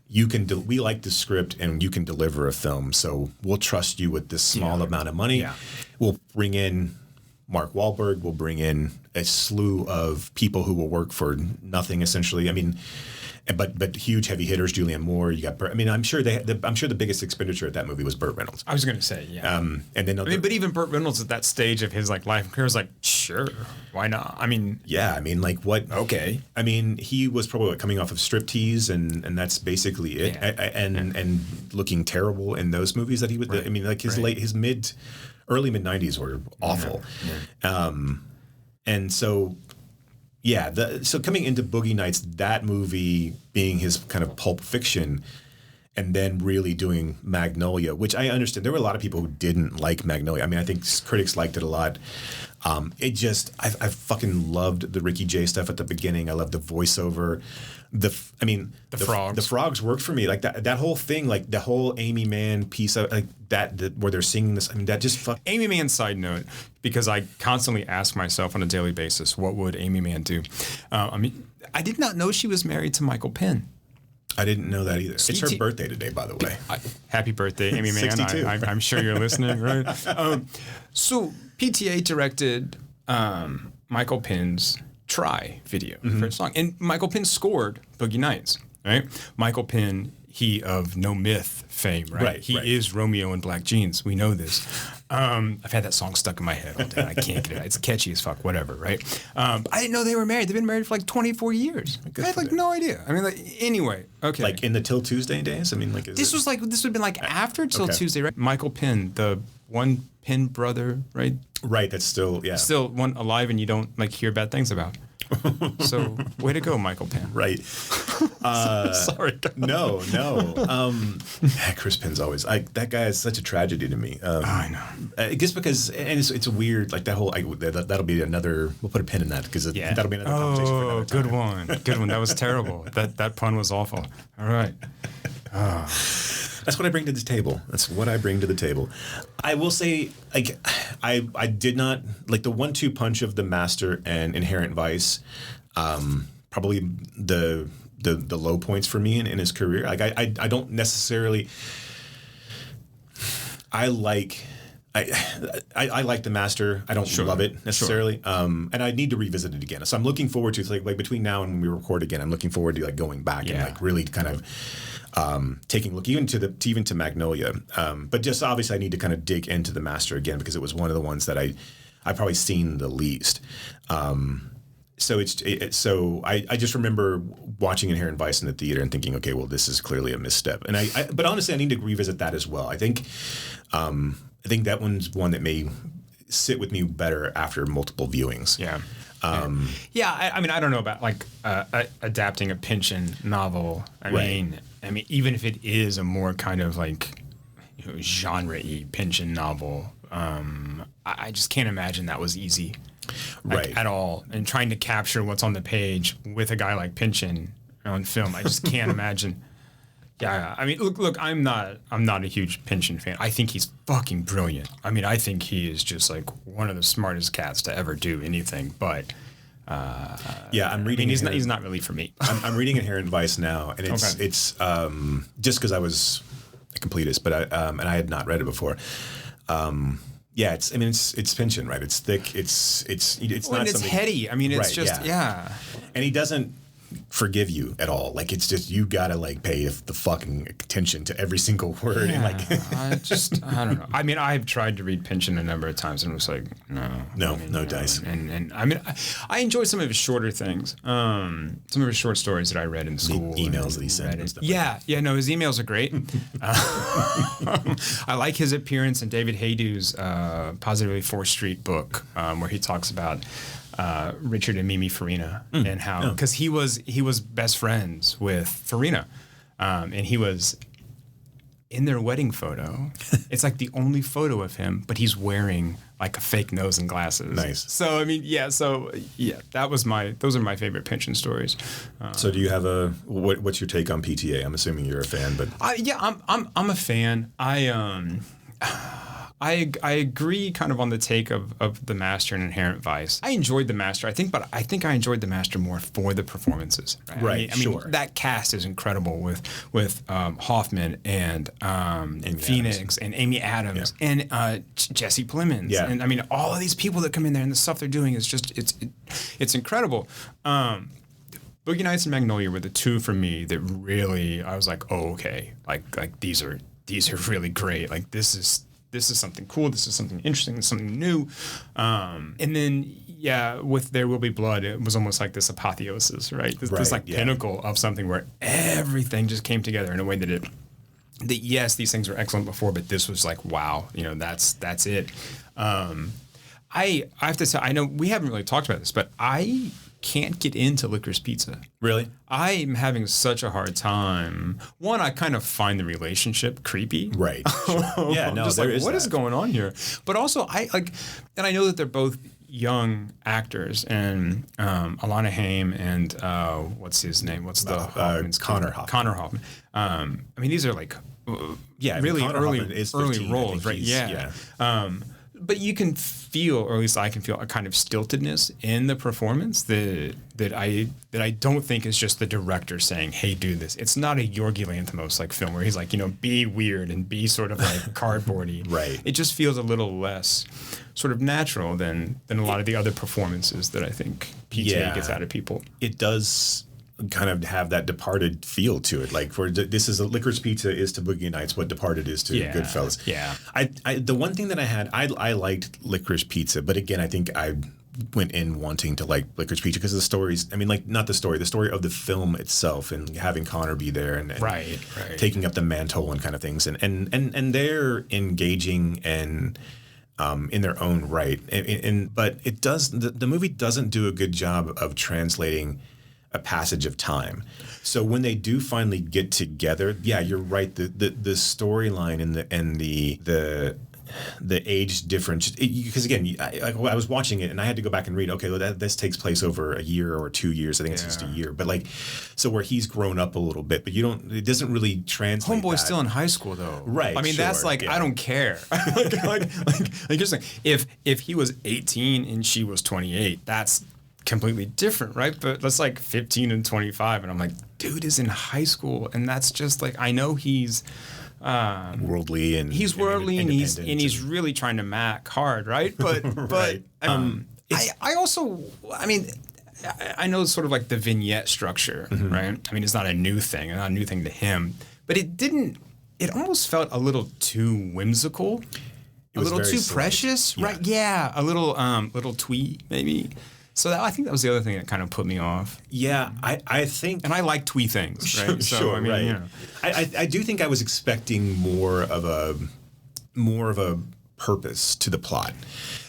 We like the script and you can deliver a film, so we'll trust you with this small amount of money. Yeah. We'll bring in Mark Wahlberg. We'll bring in a slew of people who will work for nothing, essentially. but huge heavy hitters, Julianne Moore. You got I'm sure the biggest expenditure at that movie was Burt Reynolds. I was going to say, yeah. And then but even Burt Reynolds at that stage of his like life and career was like, sure, why not? I mean, yeah, I mean, like what? Okay. I mean, he was probably coming off of Striptease, and that's basically it. Yeah. And looking terrible in those movies that he would. Right. I mean, like his early mid '90s were awful. Yeah. And so. Yeah, so coming into Boogie Nights, that movie being his kind of Pulp Fiction, and then really doing Magnolia, which I understand. There were a lot of people who didn't like Magnolia. I mean, I think critics liked it a lot. I fucking loved the Ricky Jay stuff at the beginning. I loved the voiceover. The frogs. The frogs worked for me. Like that whole thing, like the whole Aimee Mann piece of like that where they're singing this. I mean, that just Aimee Mann side note, because I constantly ask myself on a daily basis, what would Aimee Mann do? I mean, I did not know she was married to Michael Penn. I didn't know that either. It's her birthday today, by the way. Happy birthday, Aimee Mann. 62. I'm sure you're listening, right? So PTA directed Michael Penn's Try video for a song. And Michael Penn scored Boogie Nights, right? Michael Penn, he of No Myth fame, right? He is Romeo in Black Jeans. We know this. I've had that song stuck in my head all day. I can't get it out. It's catchy as fuck, whatever, right? I didn't know they were married. They've been married for like 24 years. I had like no idea. I mean, like, anyway, okay. Like in the Till Tuesday days? I mean, like... This would have been like after Till Tuesday, right? Michael Penn, the one Penn brother, right? Right, that's still one alive and you don't like hear bad things about. So, way to go, Michael Penn. Right. Sorry. No. Chris Penn's always that guy is such a tragedy to me. I know. Just because, and it's a weird like that whole. That'll be another. We'll put a pin in that because that'll be another conversation for another time. Good one. That was terrible. That pun was awful. All right. That's what I bring to the table. I will say, like, I did not like the 1-2 punch of The Master and Inherent Vice. Probably the low points for me in his career. Like, I don't necessarily. I like The Master. I don't love it necessarily. And I need to revisit it again. So I'm looking forward to like between now and when we record again. I'm looking forward to like going back and like really kind of. Taking a look even to Magnolia, but just obviously I need to kind of dig into The Master again because it was one of the ones that I probably seen the least. So I just remember watching Inherent Vice in the theater and thinking, okay, well this is clearly a misstep. And but honestly I need to revisit that as well. I think that one's one that may sit with me better after multiple viewings. Yeah. I mean, I don't know about like adapting a Pynchon novel. I mean, even if it is a more kind of like genre-y Pynchon novel, I just can't imagine that was easy, at all. And trying to capture what's on the page with a guy like Pynchon on film, I just can't imagine. Yeah, I mean, look, I'm not a huge Pynchon fan. I think he's fucking brilliant. I mean, I think he is just like one of the smartest cats to ever do anything. But I'm reading. I mean, he's not really for me. I'm reading Inherent Vice now, and it's just because I was a completist, but I had not read it before. It's Pynchon, right? It's thick. It's not. And it's heady. I mean, it's just And he doesn't forgive you at all. Like it's just you gotta like pay the fucking attention to every single word. Yeah, and I don't know. I mean, I've tried to read Pynchon a number of times and it was like no dice. And I mean, I enjoy some of his shorter things. Some of his short stories that I read in school. The emails that he sent and stuff. No, his emails are great. I like his appearance in David Haydew's Positively 4th Street book, where he talks about Richard and Mimi Farina and how because he was best friends with Farina, and he was in their wedding photo. It's like the only photo of him, but he's wearing like a fake nose and glasses. Nice. So I mean, those are my favorite Pynchon stories. So do you have what's your take on PTA? I'm assuming you're a fan, but I'm a fan. I agree kind of on the take of The Master and Inherent Vice. I enjoyed The Master, I think I enjoyed The Master more for the performances. Right. I mean, that cast is incredible with Hoffman and Phoenix Adams. And Amy Adams and Jesse Plemons. Yeah. And I mean, all of these people that come in there and the stuff they're doing is just it's incredible. But Boogie Nights and Magnolia were the two for me that really I was like, oh, okay, like these are really great. Like this is something cool. This is something interesting. This is something new. And then with There Will Be Blood, it was almost like this apotheosis, right? This pinnacle of something where everything just came together in a way that yes, these things were excellent before, but this was like, wow, that's it. I have to say, I know we haven't really talked about this, but I can't get into Licorice Pizza. Really? I'm having such a hard time. One, I kind of find the relationship creepy. Right. Sure. Yeah, no, just there like, is what that. is going on here? But also, and I know that they're both young actors, and Alana Haim and what's his name? What's the Hoffman's Connor Hoffman. Connor Hoffman. I mean, these are like really early roles, right? Yeah. But you can feel, or at least I can feel, a kind of stiltedness in the performance that I don't think is just the director saying, "Hey, do this." It's not a Yorgos Lanthimos like film where he's like, be weird and be sort of like cardboardy. Right. It just feels a little less sort of natural than a lot of the other performances that I think PTA gets out of people. It does kind of have that Departed feel to it. Like this is Licorice Pizza is to Boogie Nights what Departed is to Goodfellas. Yeah. I the one thing that I liked Licorice Pizza, but again, I think I went in wanting to like Licorice Pizza because of the stories. I mean, like not the story of the film itself, and having Connor be there and right. taking up the mantle and kind of things, and they're engaging and in their own right. But it does the movie doesn't do a good job of translating a passage of time. So when they do finally get together, you're right. The storyline and the age difference, because again, I was watching it and I had to go back and read. Okay, well, this takes place over a year or 2 years. I think it's just a year. But like, so where he's grown up a little bit, but it doesn't really translate. Homeboy's still in high school though, right? I mean, that's like I don't care. like just like if he was 18 and she was 28, that's completely different, right? But that's like 15 and 25, and I'm like, dude is in high school, and that's just like, I know he's worldly and he's really trying to mac hard, right? But right. I also, I mean, I know sort of like the vignette structure, right? I mean, it's not a new thing to him, but it almost felt a little too whimsical, a little too precious, right? Yeah, a little twee maybe. So I think that was the other thing that kind of put me off. Yeah, I think, and I like twee things, right? Sure, I mean, right. I do think I was expecting more of a purpose to the plot.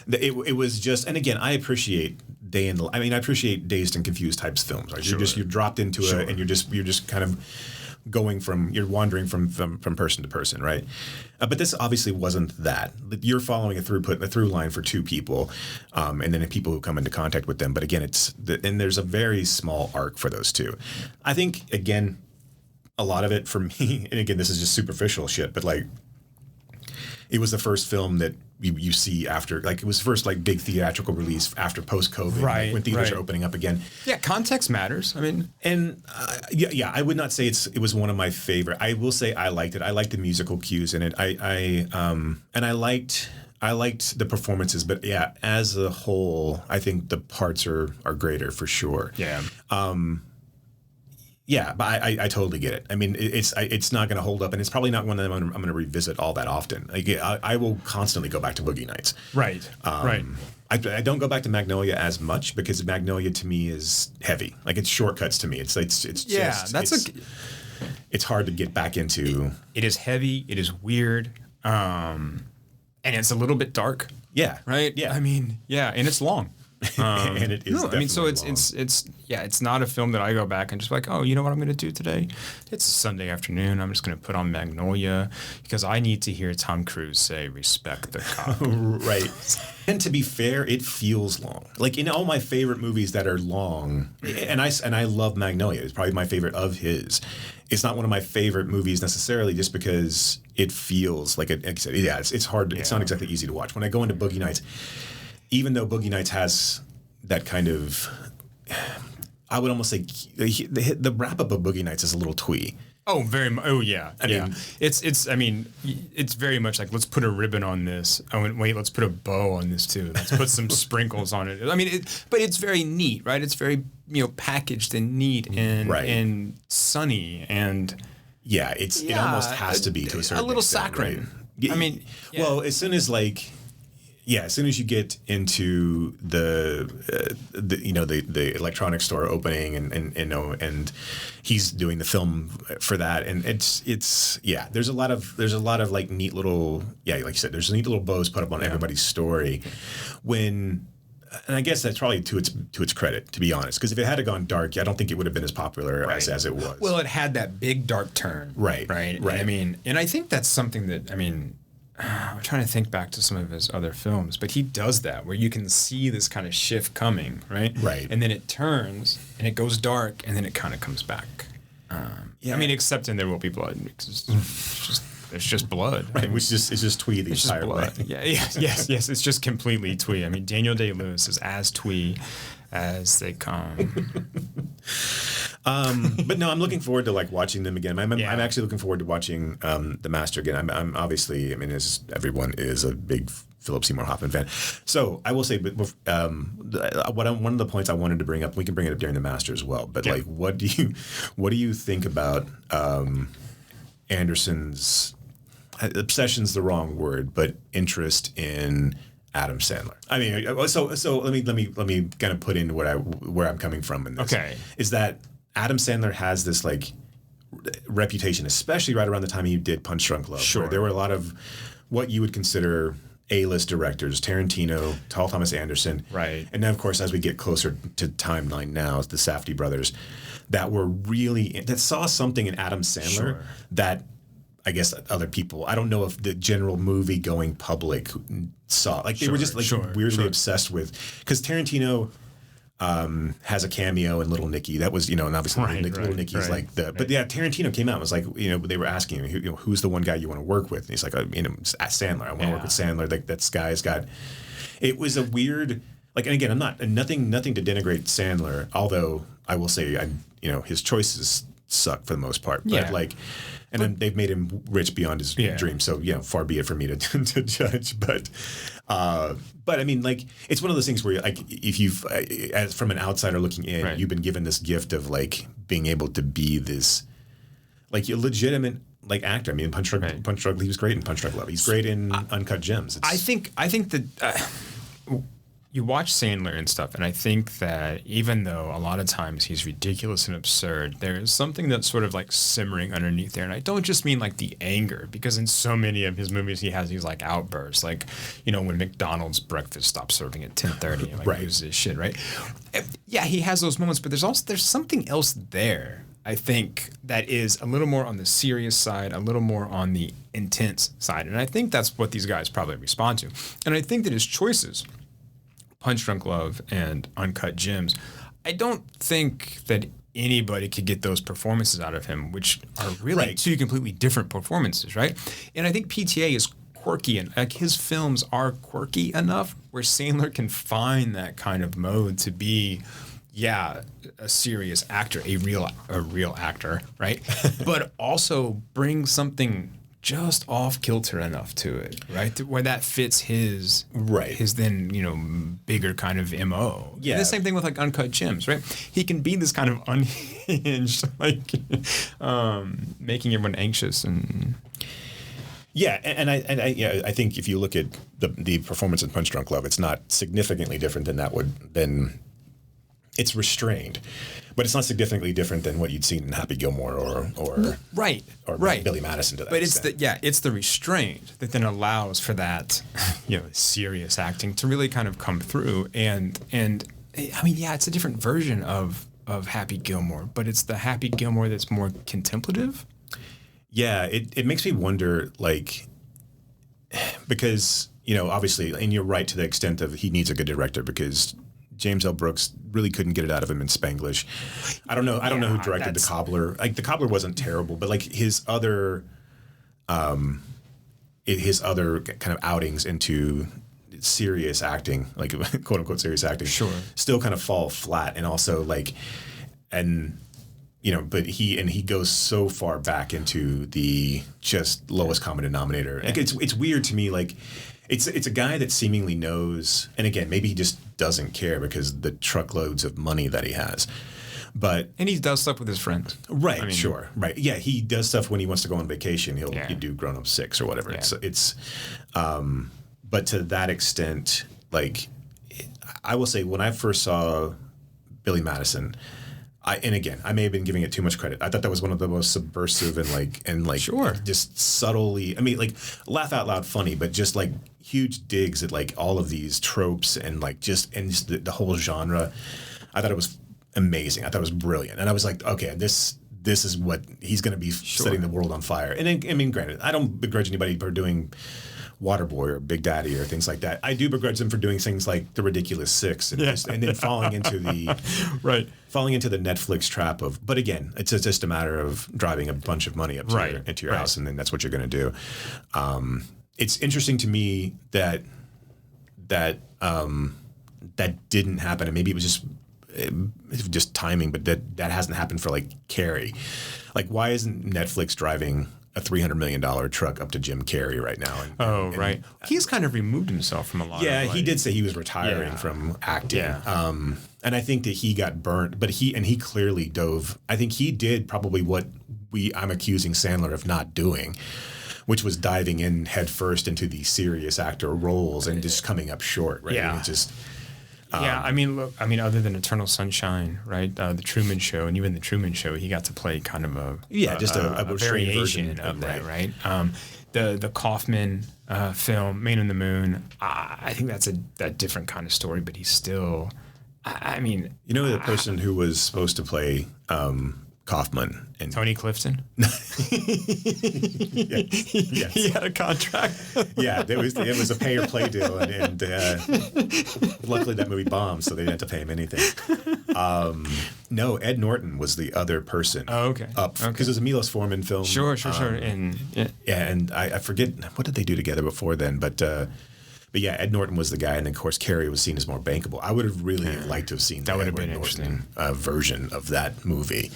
It was just, and again, I appreciate Dazed and Confused types of films. Right? Sure. You're dropped into it, and you're just kind of you're wandering from person to person, right? But this obviously wasn't that. You're following a through line for two people, and then people who come into contact with them. But again, and there's a very small arc for those two. I think, again, a lot of it for me, and again, this is just superficial shit, but like, it was the first film that you see after, like, it was the first like big theatrical release after post-COVID, right? When theaters are opening up again. Yeah, context matters. I mean, and I would not say it was one of my favorite. I will say I liked it. I liked the musical cues in it. And I liked the performances. But yeah, as a whole, I think the parts are greater for sure. Yeah. Yeah, but I totally get it. I mean, it's not going to hold up, and it's probably not one that I'm going to revisit all that often. Like, I will constantly go back to Boogie Nights. Right. Right. I don't go back to Magnolia as much because Magnolia to me is heavy. Like, it's shortcuts to me. It's hard to get back into. It is heavy. It is weird. And it's a little bit dark. Yeah. Right. Yeah. I mean, yeah, and it's long. And it is. No, I mean, so it's not a film that I go back and just like, oh, you know what I'm going to do today? It's a Sunday afternoon. I'm just going to put on Magnolia because I need to hear Tom Cruise say "respect the cop." Right. And to be fair, it feels long. Like in all my favorite movies that are long, and I love Magnolia. It's probably my favorite of his. It's not one of my favorite movies necessarily, just because it feels like it. Like I said, it's hard. It's not exactly easy to watch. When I go into Boogie Nights. Even though Boogie Nights has that kind of, I would almost say the wrap up of Boogie Nights is a little twee. Oh, very much. Oh, yeah. I mean, it's very much like, let's put a ribbon on this. Oh, and wait, let's put a bow on this too. Let's put some sprinkles on it. I mean, but it's very neat, right? It's very, packaged and neat and sunny and. Yeah, it almost has to be to a certain extent. A little saccharine. Right? I mean, well, as soon as you get into the electronics store opening and he's doing the film for that, and there's a lot of like neat little like you said, there's neat little bows put up on everybody's story and I guess that's probably to its credit, to be honest, because if it had gone dark, I don't think it would have been as popular as it was. Well, it had that big dark turn, right. I mean, and I think that's something that I'm trying to think back to some of his other films, but he does that where you can see this kind of shift coming, right? Right. And then it turns and it goes dark and then it kind of comes back. I mean, except in There Will Be Blood, because it's just blood. Right, it's just twee the entire way. Yes. It's just completely twee. I mean, Daniel Day-Lewis is as twee as they come. But no, I'm looking forward to like watching them again. I'm actually looking forward to watching The Master again. I'm obviously, as everyone is, a big Philip Seymour Hoffman fan. So I will say, but one of the points I wanted to bring up, we can bring it up during The Master as well. But like, what do you think about Anderson's obsession's the wrong word, but interest in Adam Sandler? I mean, so let me kind of put in where I'm coming from in this. Okay, is that Adam Sandler has this like reputation, especially right around the time he did Punch Drunk Love. Sure, where there were a lot of what you would consider A-list directors, Tarantino, Paul Thomas Anderson, right, and then of course as we get closer to timeline now, the Safdie brothers, that saw something in Adam Sandler that I guess other people, I don't know if the general movie going public saw, like they were just like weirdly obsessed with, because Tarantino has a cameo in Little Nicky. That was, and obviously Little Nicky's like but Tarantino came out and was like, they were asking him, who's the one guy you want to work with? And he's like, Sandler. I want to work with Sandler. Like that guy's got, it was a weird, like, and again, I'm nothing to denigrate Sandler, although I will say, his choices suck for the most part. But like, and then they've made him rich beyond his dreams. So far be it for me to judge. But I mean, like, it's one of those things where, like, if you've, as from an outsider looking in, you've been given this gift of like being able to be this, like, a legitimate like actor. I mean, Punch Drunk, he was great in Punch Drunk Love. He's great in Uncut Gems. I think that. You watch Sandler and stuff, and I think that even though a lot of times he's ridiculous and absurd, there is something that's sort of like simmering underneath there. And I don't just mean like the anger, because in so many of his movies he has these like outbursts, like, when McDonald's breakfast stops serving at 10:30 and like loses his shit, right? Yeah, he has those moments, but there's something else there, I think, that is a little more on the serious side, a little more on the intense side. And I think that's what these guys probably respond to. And I think that his choices, Punch Drunk Love and Uncut Gems, I don't think that anybody could get those performances out of him, which are really two completely different performances, right? And I think PTA is quirky, and like his films are quirky enough where Sandler can find that kind of mode to be, a serious actor, a real actor, right? But also bring something just off kilter enough to it, right? Where that fits his then, bigger kind of MO. Yeah. And the same thing with like Uncut Gems, right? He can be this kind of unhinged, like making everyone anxious and. Yeah, and I think if you look at the performance in Punch Drunk Love, it's not significantly different than it's restrained, but it's not significantly different than what you'd seen in Happy Gilmore or Billy Madison to that extent. It's the restraint that then allows for that serious acting to really kind of come through, and I mean, it's a different version of Happy Gilmore, but it's the Happy Gilmore that's more contemplative. Yeah, it makes me wonder, like, because obviously, and you're right to the extent of he needs a good director, because James L. Brooks really couldn't get it out of him in Spanglish. I don't know who directed The Cobbler. Like, The Cobbler wasn't terrible, but like his other kind of outings into serious acting, like quote unquote serious acting, still kind of fall flat. And also like, and but he goes so far back into the just lowest common denominator. Like it's weird to me. Like it's a guy that seemingly knows, and again, maybe he just doesn't care because the truckloads of money that he has. And he does stuff with his friends. Right, I mean, sure. Right. Yeah, he does stuff when he wants to go on vacation. He'll do Grown Up 6 or whatever. Yeah. But to that extent, like, I will say when I first saw Billy Madison, and again, I may have been giving it too much credit. I thought that was one of the most subversive and sure, just subtly, I mean, like, laugh out loud funny, but just like huge digs at like all of these tropes and like just the whole genre. I thought it was amazing. I thought it was brilliant. And I was like, okay, this is what he's going to be setting the world on fire. And then, I mean, granted, I don't begrudge anybody for doing Waterboy or Big Daddy or things like that. I do begrudge them for doing things like The Ridiculous Six and then falling into the Netflix trap of. But again, it's just a matter of driving a bunch of money up to into your house, and then that's what you're going to do. It's interesting to me that didn't happen, and maybe it was just timing, but that hasn't happened for like Carrey. Like, why isn't Netflix driving a $300 million truck up to Jim Carrey right now? Right. He's kind of removed himself from a lot. Yeah, he did say he was retiring from acting. Yeah. And I think that he got burnt, but he clearly dove. I think he did probably what I'm accusing Sandler of not doing, which was diving in headfirst into these serious actor roles and just coming up short. Right. Yeah. I mean, just. I mean, other than Eternal Sunshine, right? The Truman Show, and even the Truman Show, he got to play kind of a variation of that, right? The Kaufman film, Man on the Moon, I think that's a different kind of story, but he's still, I mean, the person who was supposed to play Kaufman and Tony Clifton. Yes. He had a contract. Yeah, it was a pay or play deal, and luckily that movie bombed, so they didn't have to pay him anything. No, Ed Norton was the other person. Oh, okay. Because it was a Milos Forman film. Sure. And and I forget what did they do together before then, but yeah, Ed Norton was the guy, and then, of course, Carrey was seen as more bankable. I would have really liked to have seen that would have been Norton version of that movie.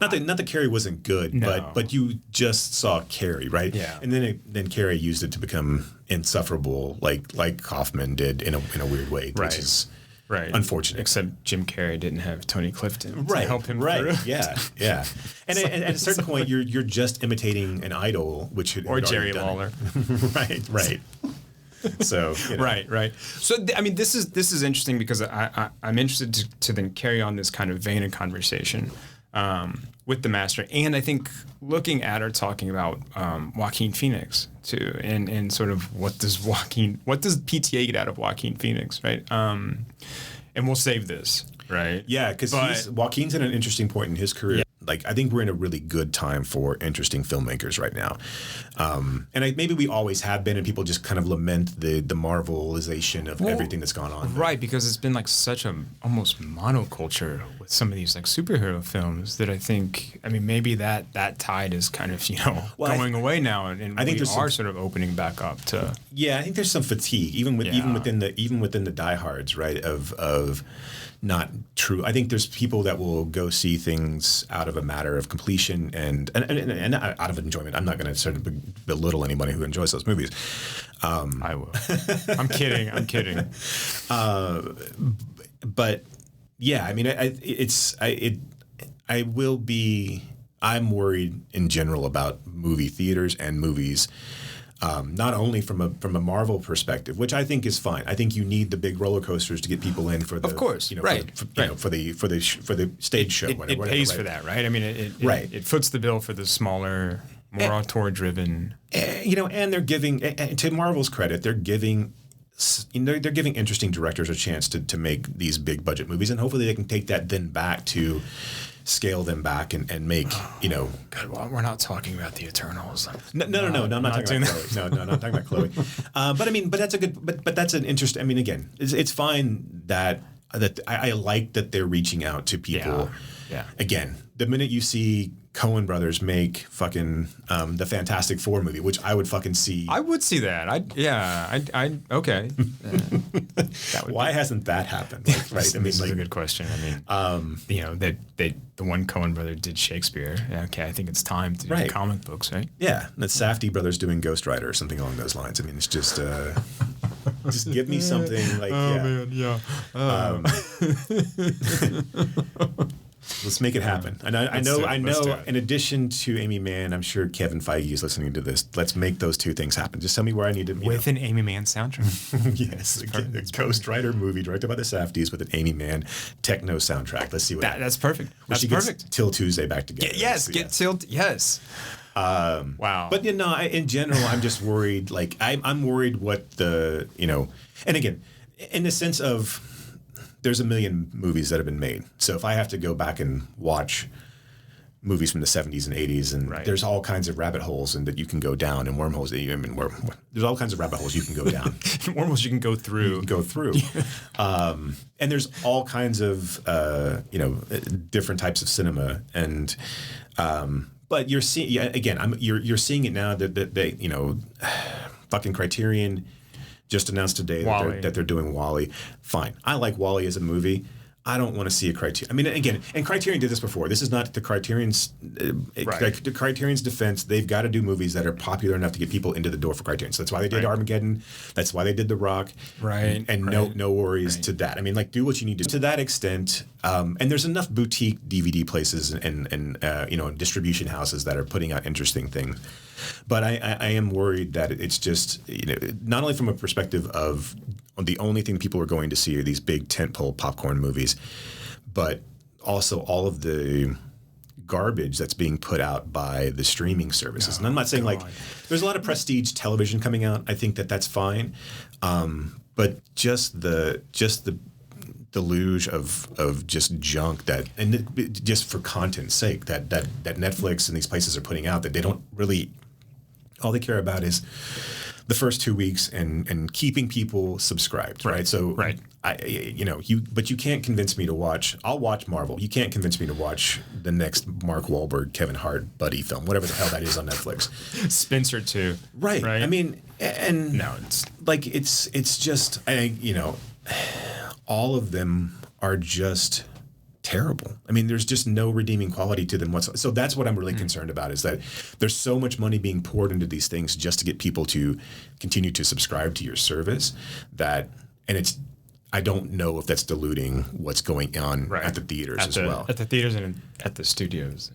Not that Carrey wasn't good, but you just saw Carrey, right? Yeah. And then Carrey used it to become insufferable, like Kaufman did in a weird way, which is unfortunate. Except Jim Carrey didn't have Tony Clifton to help him through. Yeah. And at a certain point, you're just imitating an idol, or Jerry Lawler. Right. So right. So I mean, this is interesting because I'm interested to then carry on this kind of vein of conversation with the master, and I think looking at or talking about Joaquin Phoenix too, and sort of what does PTA get out of Joaquin Phoenix, right? And we'll save this, right? Yeah, because Joaquin's at an interesting point in his career. Yeah. Like, I think we're in a really good time for interesting filmmakers right now. And maybe we always have been, and people just kind of lament the Marvelization of everything that's gone on. Right, because it's been like such a almost monoculture with some of these like superhero films that I think, I mean, maybe that tide is kind of, going away now, and I think we are sort of opening back up to. Yeah, I think there's some fatigue, even within the diehards, right, of not true. I think there's people that will go see things out of a matter of completion and out of enjoyment. I'm not going to sort of belittle anybody who enjoys those movies. I will. I'm kidding. But yeah, I mean, I'm worried in general about movie theaters and movies. Not only from a Marvel perspective, which I think is fine. I think you need the big roller coasters to get people in for the, of course, for the stage show. It pays for that, right? I mean, it foots the bill for the smaller, more auteur-driven. And they're giving, to Marvel's credit, they're giving interesting directors a chance to make these big budget movies, and hopefully they can take that then back to scale them back and make, God, well, we're not talking about the Eternals. No, I'm not talking about Chloe. No, I'm not talking about Chloe. But that's an interest. I mean, again, it's fine that I like that they're reaching out to people. Yeah. Again, the minute you see Coen brothers make fucking the Fantastic Four movie, which I would fucking see. I would see that. Okay. Why hasn't that happened? Like, right. I mean, this is a good question. I mean, the one Coen brother did Shakespeare. Okay, I think it's time to do comic books, right? Yeah, the Safdie brothers doing Ghost Rider or something along those lines. I mean, it's just just give me something like man, yeah. Let's make it happen. And I know. In addition to Aimee Mann, I'm sure Kevin Feige is listening to this. Let's make those two things happen. Just tell me where I need to be. With an Aimee Mann soundtrack. Yes, a Ghost Rider movie directed by the Safdies with an Aimee Mann techno soundtrack. Let's see what that's perfect. That's perfect. Till Tuesday back together. Yes. Wow. But in general, I'm just worried. Like I'm worried what the and again, in the sense of. There's a million movies that have been made. So if I have to go back and watch movies from the 70s and 80s, and there's all kinds of rabbit holes and that you can go down and wormholes. There's all kinds of rabbit holes you can go down. Wormholes you can go through. And there's all kinds of different types of cinema. And but you're seeing you're seeing it now that they fucking Criterion just announced today that they're doing WALL-E. Fine. I like WALL-E as a movie. I don't want to see a Criterion. I mean, again, and Criterion did this before. This is not the Criterion's the Criterion's defense. They've got to do movies that are popular enough to get people into the door for Criterion. So that's why they did Armageddon. That's why they did The Rock. No worries to that. I mean, like, do what you need to that extent. And there's enough boutique DVD places and distribution houses that are putting out interesting things. But I am worried that it's just not only from a perspective of the only thing people are going to see are these big tentpole popcorn movies, but also all of the garbage that's being put out by the streaming services. And I'm not saying there's a lot of prestige television coming out. I think that's fine, but just the deluge of just junk just for content's sake that Netflix and these places are putting out that they don't really. All they care about is the first 2 weeks and keeping people subscribed, right? So, but you can't convince me to watch. I'll watch Marvel. You can't convince me to watch the next Mark Wahlberg, Kevin Hart buddy film, whatever the hell that is on Netflix. Spencer too, right? I mean, and no, it's just all of them are just terrible. I mean, there's just no redeeming quality to them whatsoever. So that's what I'm really concerned about, is that there's so much money being poured into these things just to get people to continue to subscribe to your service I don't know if that's diluting what's going on at the theaters as well. At the theaters and at the studios.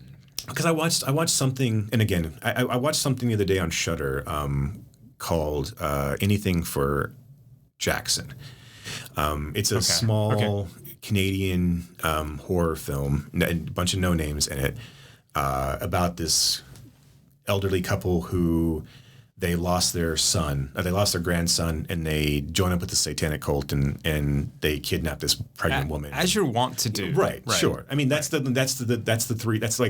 Because I watched something, and again, I watched something the other day on Shudder called Anything for Jackson. It's a small Canadian horror film, a bunch of no names in it, about this elderly couple who they lost their grandson, and they join up with the satanic cult and they kidnap this pregnant woman. As you're wont to do. Right. Sure. I mean, that's like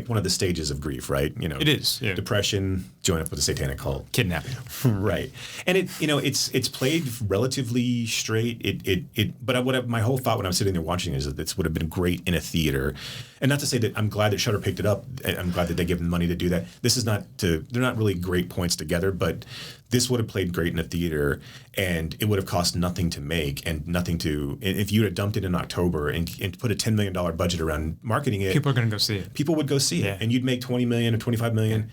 one of the stages of grief, right? It is. Yeah. Depression, join up with the satanic cult. Kidnapping. Right. And it's played relatively straight. But my whole thought when I'm sitting there watching is that this would have been great in a theater. And not to say that I'm glad that Shudder picked it up. I'm glad that they gave them money to do that. They're not really great points together, but this would have played great in a theater, and it would have cost nothing to make and nothing to. If you had dumped it in October and put a $10 million budget around marketing it, people are going to go see it. People would go see it, and you'd make $20 million or $25 million.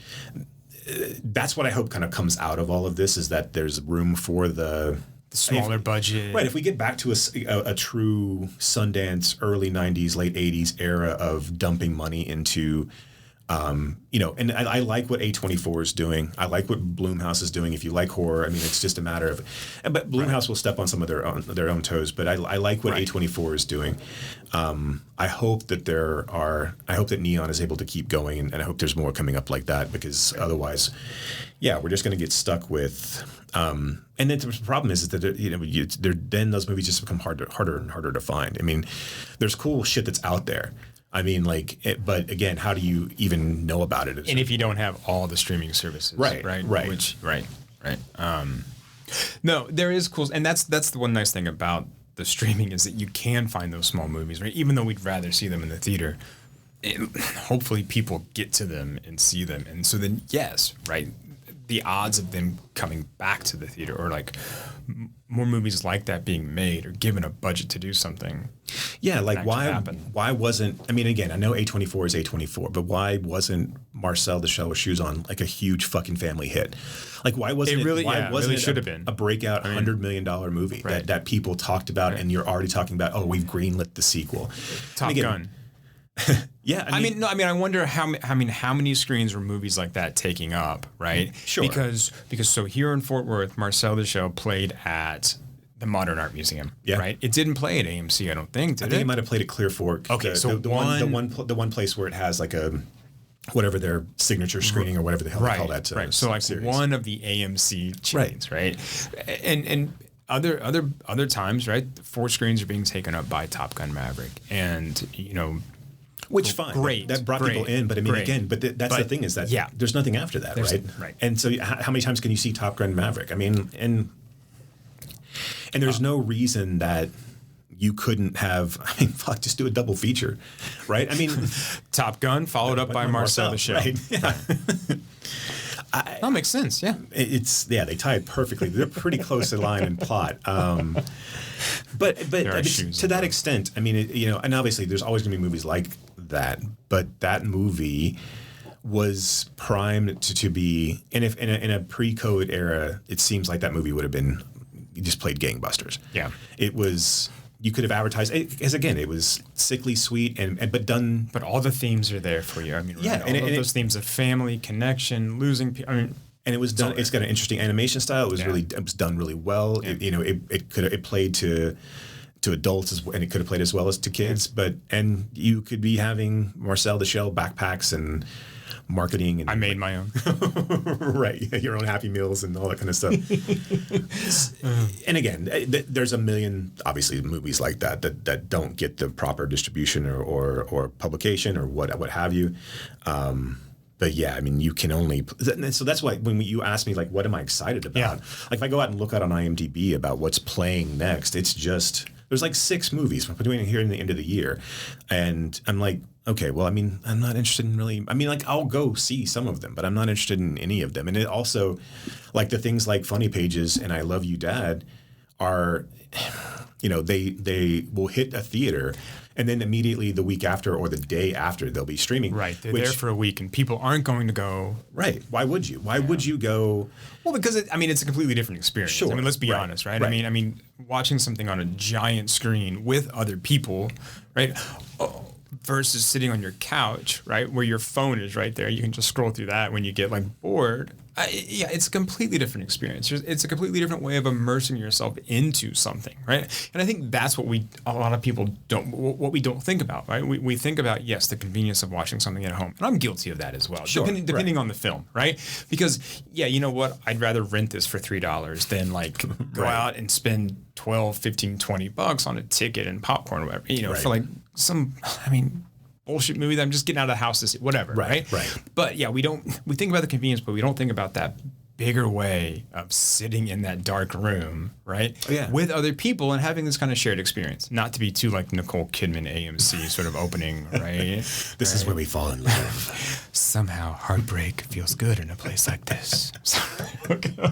That's what I hope kind of comes out of all of this, is that there's room for the smaller budget. Right. If we get back to a true Sundance, early 90s, late 80s era of dumping money into, and I like what A24 is doing. I like what Blumhouse is doing. If you like horror, I mean, it's just a matter of, but Blumhouse will step on some of their own toes, but I like what A24 is doing. I hope that Neon is able to keep going, and I hope there's more coming up like that, because otherwise, we're just going to get stuck with, and then the problem is that then those movies just become harder and harder to find. I mean, there's cool shit that's out there. I mean, but again, how do you even know about it? And if you don't have all the streaming services, right. No, there is cool, and that's the one nice thing about the streaming, is that you can find those small movies, right? Even though we'd rather see them in the theater, hopefully people get to them and see them. And so then, yes, right, the odds of them coming back to the theater or like more movies like that being made or given a budget to do something. Yeah, like why wasn't, I mean, again, I know A24 is A24, but why wasn't Marcel the Shell with Shoes On like a huge fucking family hit? Like why wasn't it should have been a breakout $100 million movie that people talked about and you're already talking about, oh, we've greenlit the sequel. Top Gun. Yeah, I mean, I wonder how many screens were movies like that taking up, right? Sure. Because so here in Fort Worth, Marcel the Shell played at the Modern Art Museum, right? It didn't play at AMC, I don't think. I think it might have played at Clear Fork. Okay, so the one place where it has like a whatever their signature screening or whatever the hell they call that. Right. So like series. One of the AMC chains, right? And other times, right? 4 screens are being taken up by Top Gun Maverick, and which fine, great, that brought people in. But I mean, again, that's the thing is that there's nothing after that, right? And so how many times can you see Top Gun Maverick? I mean, and there's no reason that you couldn't have. I mean, fuck, just do a double feature, right? I mean, Top Gun followed up by Marcel the Shell. Right? Yeah. That makes sense. Yeah, they tie it perfectly. They're pretty close in line and plot. But I mean, to that extent, I mean, and obviously there's always going to be movies like that, but that movie was primed to be, and if in a pre-COVID era, it seems like that movie would have been, you just played gangbusters. Yeah, it was. You could have advertised, because again, it was sickly sweet but done. But all the themes are there for you. I mean, all of those themes of family, connection, losing people. I mean, and it was done. It's got an interesting animation style. It was done really well. Yeah. It played to adults and it could have played as well as to kids. And you could be having Marcel the Shell backpacks and marketing. And I made my own. Right. Your own Happy Meals and all that kind of stuff. And again, there's a million, obviously, movies like that don't get the proper distribution or publication or what have you. But yeah, I mean, you can only. So that's why when you ask me, like, what am I excited about? Like, if I go out and look out on IMDb about what's playing next, it's just, there's like 6 movies between here and the end of the year. And I'm like, okay, well, I mean, I'm not interested in really, I mean, like, I'll go see some of them, but I'm not interested in any of them. And it also, like, the things like Funny Pages and I Love You, Dad are, they will hit a theater and then immediately the week after or the day after they'll be streaming. Right. They're there for a week and people aren't going to go. Right. Why would you? Why would you go? Well, because it's a completely different experience. Sure. I mean, let's be honest, right? I mean, watching something on a giant screen with other people, right? Versus sitting on your couch, right, where your phone is right there. You can just scroll through that when you get like bored. It's a completely different experience. It's a completely different way of immersing yourself into something, right? And I think that's what a lot of people don't think about, right? We think about, yes, the convenience of watching something at home. And I'm guilty of that as well, depending on the film, right? Because, you know what? I'd rather rent this for $3 than like go out and spend $12, $15, $20 on a ticket and popcorn or whatever, for like some, bullshit movie that I'm just getting out of the house to see, whatever, right? But yeah, we think about the convenience, but we don't think about that bigger way of sitting in that dark room, right? Oh, yeah. With other people and having this kind of shared experience. Not to be too like Nicole Kidman AMC sort of opening, right? This is where we fall in love. Somehow heartbreak feels good in a place like this. Okay. All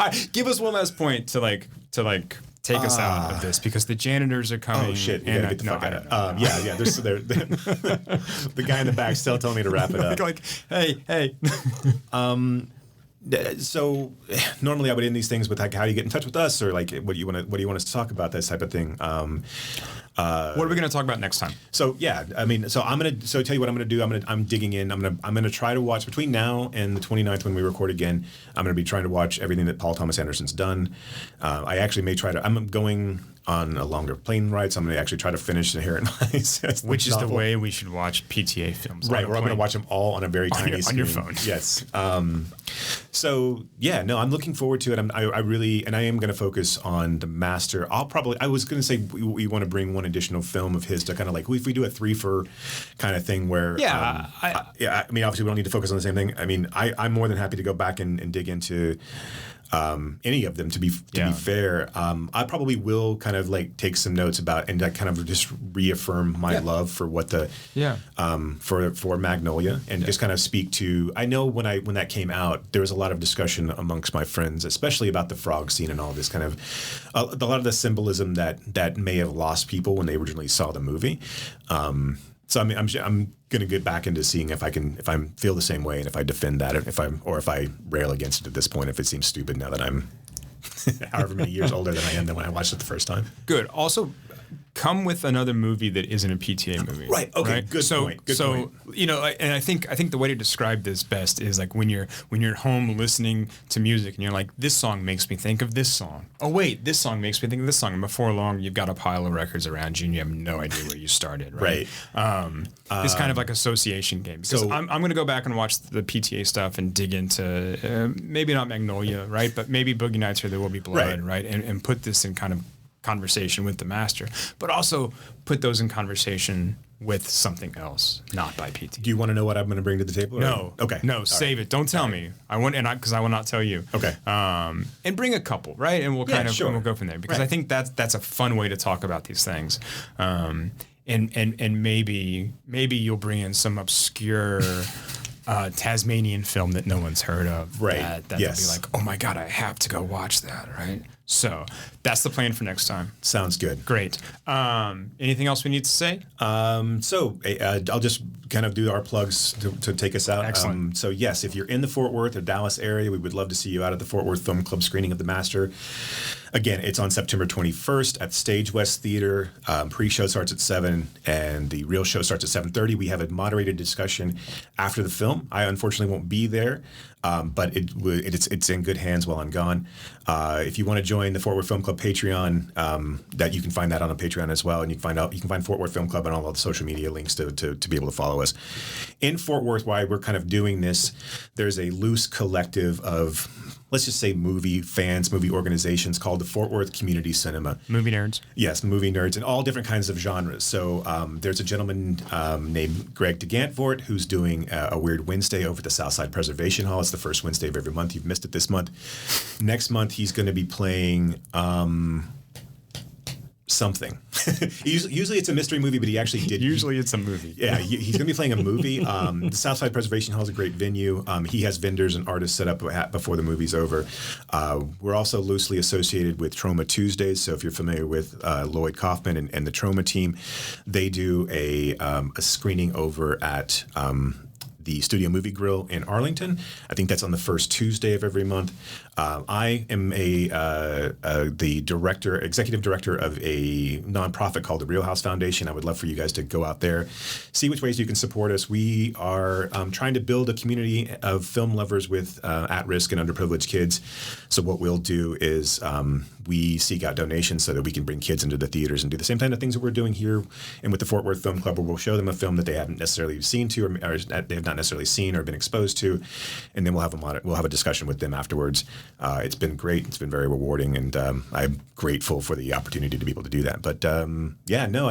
right, give us one last point to take us out of this because the janitors are coming. Oh shit! You gotta get the fuck out. Yeah. The guy in the back still telling me to wrap it up. like, hey. So normally I would end these things with like, how do you get in touch with us, or like, what do you want us to talk about, this type of thing. What are we going to talk about next time? So yeah, I mean, tell you what I'm going to do. I'm digging in. I'm going to try to watch between now and the 29th when we record again. I'm going to be trying to watch everything that Paul Thomas Anderson's done. I actually may try to. I'm going on a longer plane ride, so I'm going to actually try to finish Inherent Vice. Which is the way we should watch PTA films. Right, or I'm going to watch them all on a very tiny screen. On your phone. Yes. So yeah, no, I'm looking forward to it. I really, and I am going to focus on the master. I was going to say we want to bring one additional film of his to kind of like, if we do a 3-for kind of thing where, I mean, obviously we don't need to focus on the same thing. I mean, I'm more than happy to go back and dig into any of them, to be fair. I probably will kind of like take some notes about and kind of just reaffirm my love for what for Magnolia, and just kind of speak to. I know when that came out, there was a lot of discussion amongst my friends, especially about the frog scene and all this kind of a lot of the symbolism that may have lost people when they originally saw the movie. So I mean, I'm going to get back into seeing if I feel the same way, and if I defend that, if I rail against it at this point, if it seems stupid now that I'm however many years older than I am than when I watched it the first time. Good. Also, come with another movie that isn't a PTA movie. Right. Okay. Right? Good point. Good point. You know, and I think the way to describe this best is like when you're at home listening to music and you're like, this song makes me think of this song. Oh wait, this song makes me think of this song. And before long, you've got a pile of records around you and you have no idea where you started. Right. It's kind of like association game. Because I'm going to go back and watch the PTA stuff and dig into maybe not Magnolia, right, but maybe Boogie Nights or There Will Be Blood, right, and put this in kind of conversation with the master, but also put those in conversation with something else, not by PT. Do you want to know what I'm going to bring to the table? No. Okay. No, save it. Don't tell me. I want, because I will not tell you. Okay. And bring a couple, right? And we'll and we'll go from there, because I think that's a fun way to talk about these things. And maybe you'll bring in some obscure Tasmanian film that no one's heard of. Right. That'll be like, oh my God, I have to go watch that, right? So that's the plan for next time. Sounds good. Great. Anything else we need to say? I'll just kind of do our plugs to take us out. Excellent. So yes, if you're in the Fort Worth or Dallas area, we would love to see you out at the Fort Worth Film Club screening of The Master. Again, it's on September 21st at Stage West Theater. Pre-show starts at 7, and the real show starts at 7:30. We have a moderated discussion after the film. I unfortunately won't be there, but it's in good hands while I'm gone. If you want to join the Fort Worth Film Club Patreon, that you can find that on a Patreon as well, and you can find Fort Worth Film Club and all of the social media links to be able to follow us. In Fort Worth, while we're kind of doing this, there's a loose collective of, let's just say, movie fans, movie organizations called the Fort Worth Community Cinema. Movie nerds. Yes, movie nerds in all different kinds of genres. So there's a gentleman named Greg DeGantvort who's doing a Weird Wednesday over at the Southside Preservation Hall. It's the first Wednesday of every month. You've missed it this month. Next month, he's going to be playing something. Usually it's a mystery movie, but he actually did. Usually it's a movie. Yeah, he's going to be playing a movie. The Southside Preservation Hall is a great venue. He has vendors and artists set up before the movie's over. We're also loosely associated with Trauma Tuesdays. So if you're familiar with Lloyd Kaufman and the Trauma team, they do a screening over at the Studio Movie Grill in Arlington. I think that's on the first Tuesday of every month. I am the executive director of a nonprofit called the Real House Foundation. I would love for you guys to go out there, see which ways you can support us. We are trying to build a community of film lovers with at-risk and underprivileged kids. So what we'll do is we seek out donations so that we can bring kids into the theaters and do the same kind of things that we're doing here and with the Fort Worth Film Club, where we'll show them a film that they haven't necessarily seen or they have not necessarily seen or been exposed to, and then we'll have a discussion with them afterwards. It's been great. It's been very rewarding, and I'm grateful for the opportunity to be able to do that. But I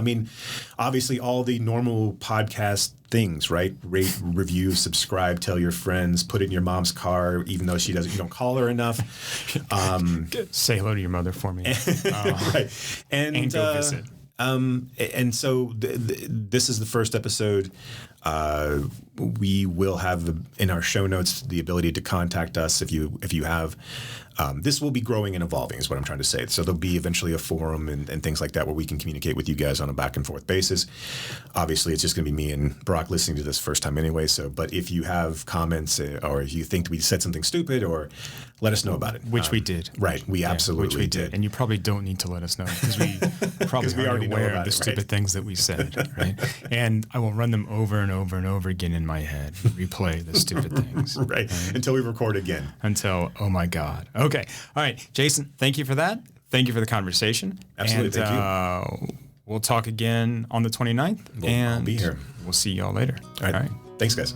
mean, obviously all the normal podcast things, right? Rate, review, subscribe, tell your friends, put it in your mom's car, even though you don't call her enough. Say hello to your mother for me. Right. And go visit. And so this is the first episode. We will have in our show notes the ability to contact us if you have. This will be growing and evolving is what I'm trying to say. So there'll be eventually a forum and things like that where we can communicate with you guys on a back and forth basis. Obviously, it's just going to be me and Brock listening to this first time anyway. But if you have comments or if you think we said something stupid, or let us know about it. Which we did. Right. We absolutely did. And you probably don't need to let us know because we probably already aware of the stupid things that we said. Right. And I will run them over and over and over again in my head, replay the stupid things. Right. Until we record again. Until, oh my God. Okay. All right. Jason, thank you for that. Thank you for the conversation. Absolutely. And, thank you. We'll talk again on the 29th. I'll be here. We'll see y'all later. All right. Thanks, guys.